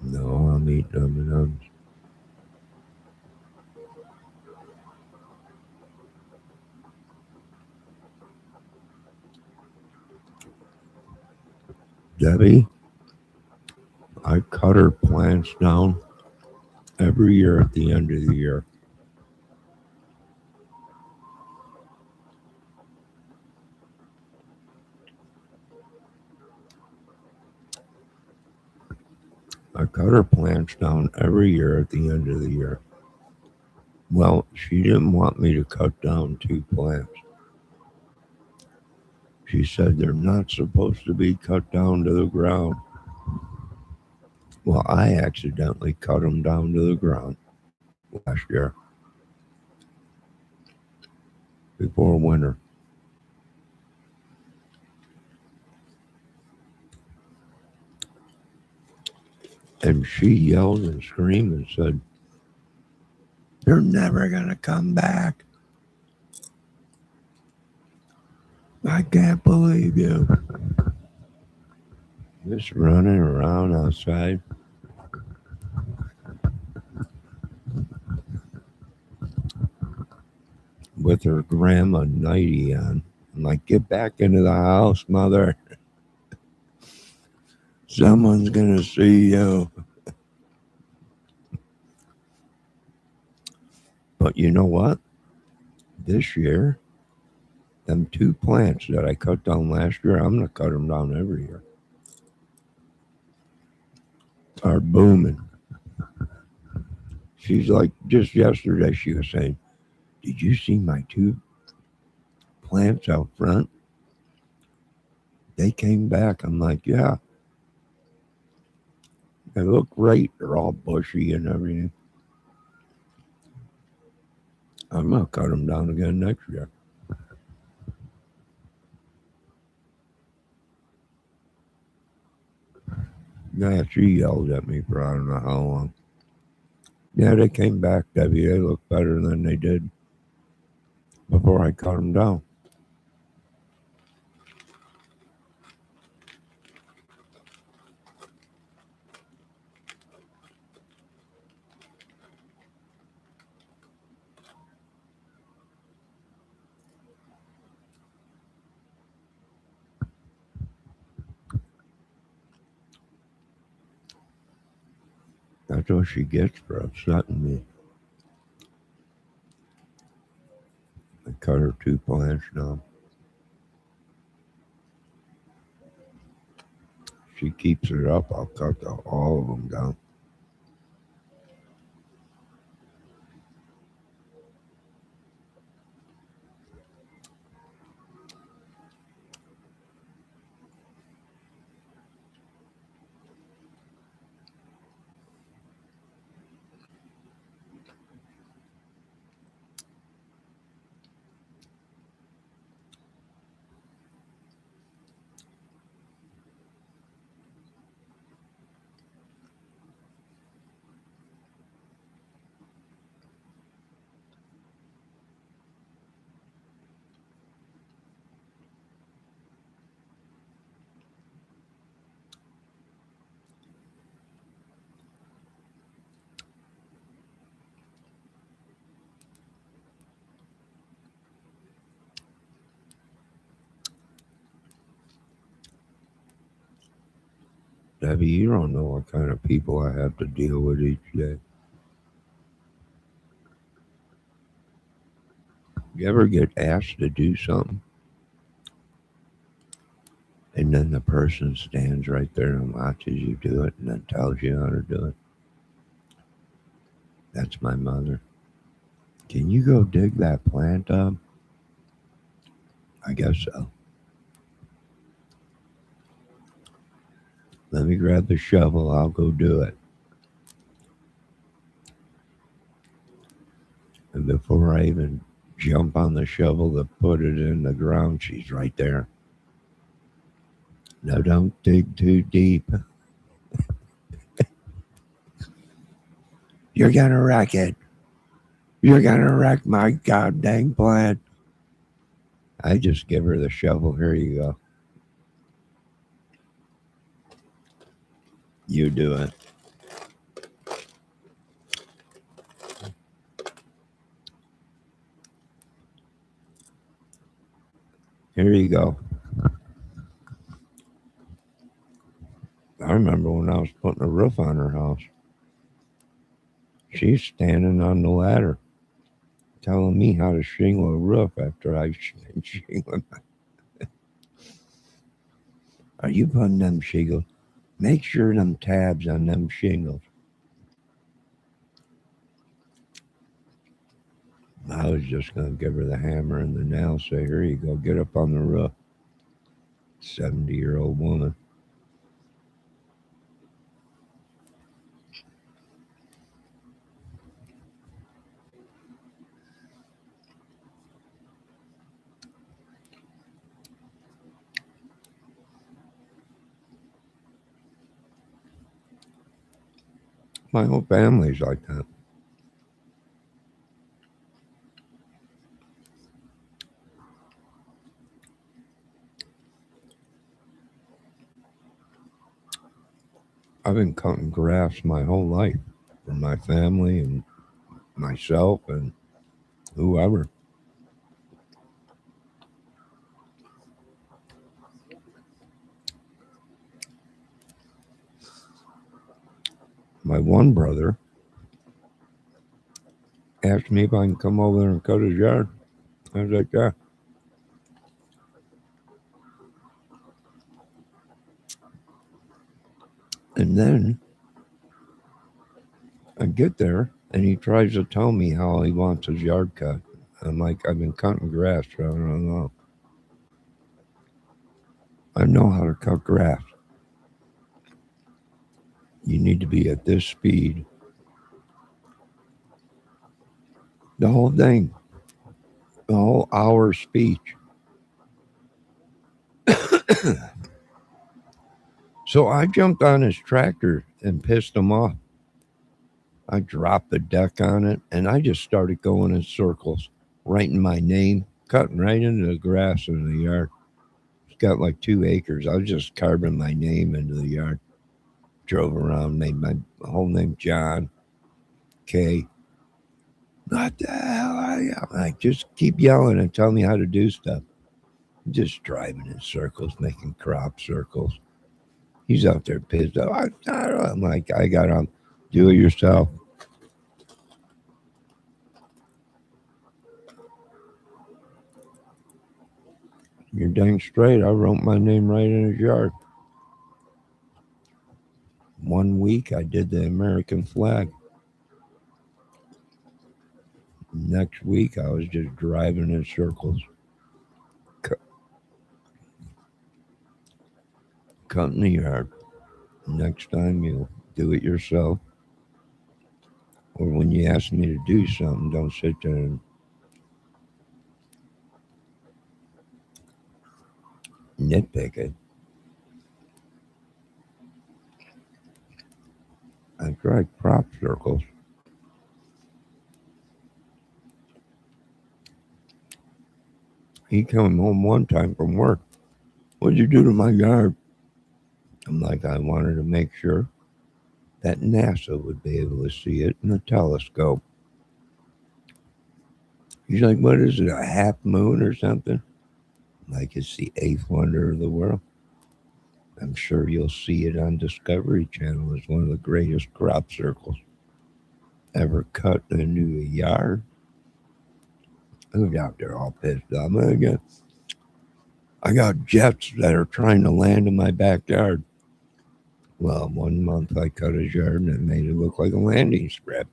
No, I'm eating M&M's. Debbie, I cut her plants down every year at the end of the year. I cut her plants down every year at the end of the year. Well, she didn't want me to cut down 2 plants. She said they're not supposed to be cut down to the ground. Well, I accidentally cut them down to the ground last year before winter. And she yelled and screamed and said, They're never going to come back. I can't believe you. Just running around outside. With her grandma nightie on. I'm like, get back into the house, mother. Someone's going to see you. But you know what? This year, them 2 plants that I cut down last year, I'm going to cut them down every year. Are booming. She's like, just yesterday, she was saying, did you see my 2 plants out front? They came back. I'm like, yeah. They look great. They're all bushy and everything. I'm going to cut them down again next year. Yeah, she yelled at me for I don't know how long. Yeah, they came back, Debbie. They look better than they did before I cut them down. That's what she gets for upsetting me. I cut her 2 plants down. She keeps it up. I'll cut all of them down. Debbie, you don't know what kind of people I have to deal with each day. You ever get asked to do something and then the person stands right there and watches you do it and then tells you how to do it? That's my mother. Can you go dig that plant up? I guess so. Let me grab the shovel. I'll go do it. And before I even jump on the shovel to put it in the ground, she's right there. No, don't dig too deep. You're going to wreck it. You're going to wreck my god dang plant. I just give her the shovel. Here you go. You do it. Here you go. I remember when I was putting a roof on her house. She's standing on the ladder telling me how to shingle a roof after I shingle. Are you putting them shingles? Make sure them tabs on them shingles. I was just going to give her the hammer and the nail, say, here you go, get up on the roof. 70-year-old woman. My whole family's like that. I've been cutting grass my whole life for my family and myself and whoever. My one brother asked me if I can come over there and cut his yard. I was like, yeah. And then I get there and he tries to tell me how he wants his yard cut. I'm like, I've been cutting grass for I don't know. I know how to cut grass. You need to be at this speed. The whole thing, the whole hour speech. So I jumped on his tractor and pissed him off. I dropped the deck on it and I just started going in circles, writing my name, cutting right into the grass in the yard. It's got like 2 acres. I was just carving my name into the yard. Drove around, made my whole name John K. What the hell are you? Like, just keep yelling and tell me how to do stuff. Just driving in circles, making crop circles. He's out there pissed off. I'm like, I got on. Do it yourself. You're dang straight. I wrote my name right in his yard. 1 week, I did the American flag. Next week, I was just driving in circles. Cutting the yard. Next time, you'll do it yourself. Or when you ask me to do something, don't sit there and nitpick it. I tried crop circles. He came home one time from work. What'd you do to my yard? I'm like, I wanted to make sure that NASA would be able to see it in a telescope. He's like, what is it, a half moon or something? Like, it's the eighth wonder of the world. I'm sure you'll see it on Discovery Channel as one of the greatest crop circles ever cut into a yard. I was out there all pissed off. I got jets that are trying to land in my backyard. Well, 1 month I cut his yard and it made it look like a landing strip.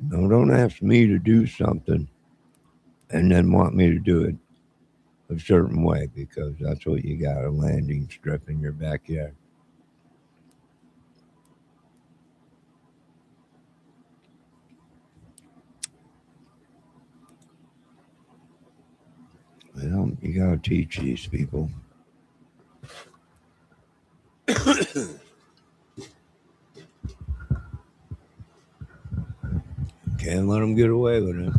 No, don't ask me to do something and then want me to do it a certain way because that's what you got, a landing strip in your backyard. Well, you gotta teach these people. Can't let them get away with it.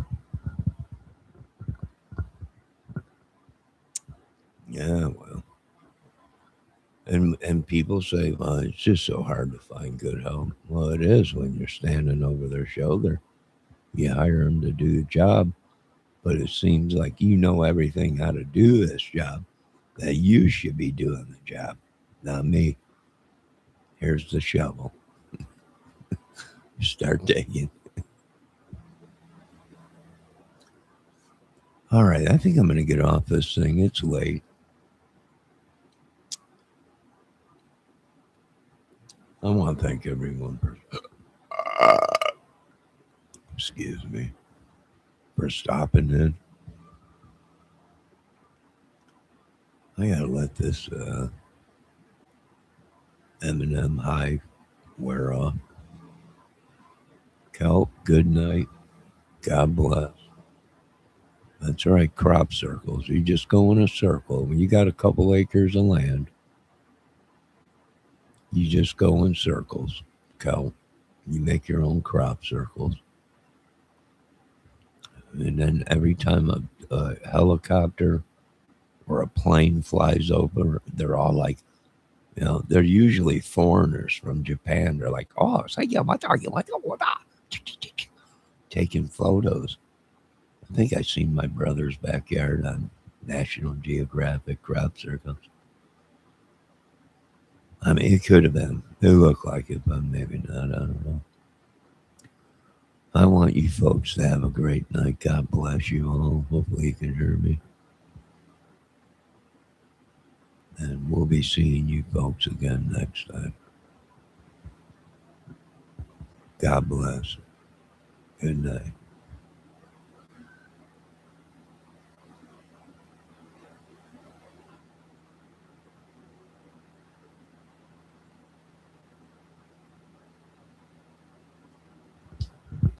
Yeah, well. And people say, well, it's just so hard to find good help. Well, it is when you're standing over their shoulder. You hire them to do the job, but it seems like you know everything how to do this job, that you should be doing the job, not me. Here's the shovel. Start digging. All right, I think I'm going to get off this thing. It's late. I want to thank everyone for, excuse me, for stopping in. I got to let this M&M high wear off. Kelp, good night. God bless. That's right, crop circles. You just go in a circle. When you got a couple acres of land, you just go in circles. Kelp. You make your own crop circles. And then every time a helicopter or a plane flies over, they're all like, you know, they're usually foreigners from Japan. They're like, oh, say yeah, taking photos. I think I seen my brother's backyard on National Geographic crop circles. I mean, it could have been. It looked like it, but maybe not. I don't know. I want you folks to have a great night. God bless you all. Hopefully, you can hear me. And we'll be seeing you folks again next time. God bless. Good night.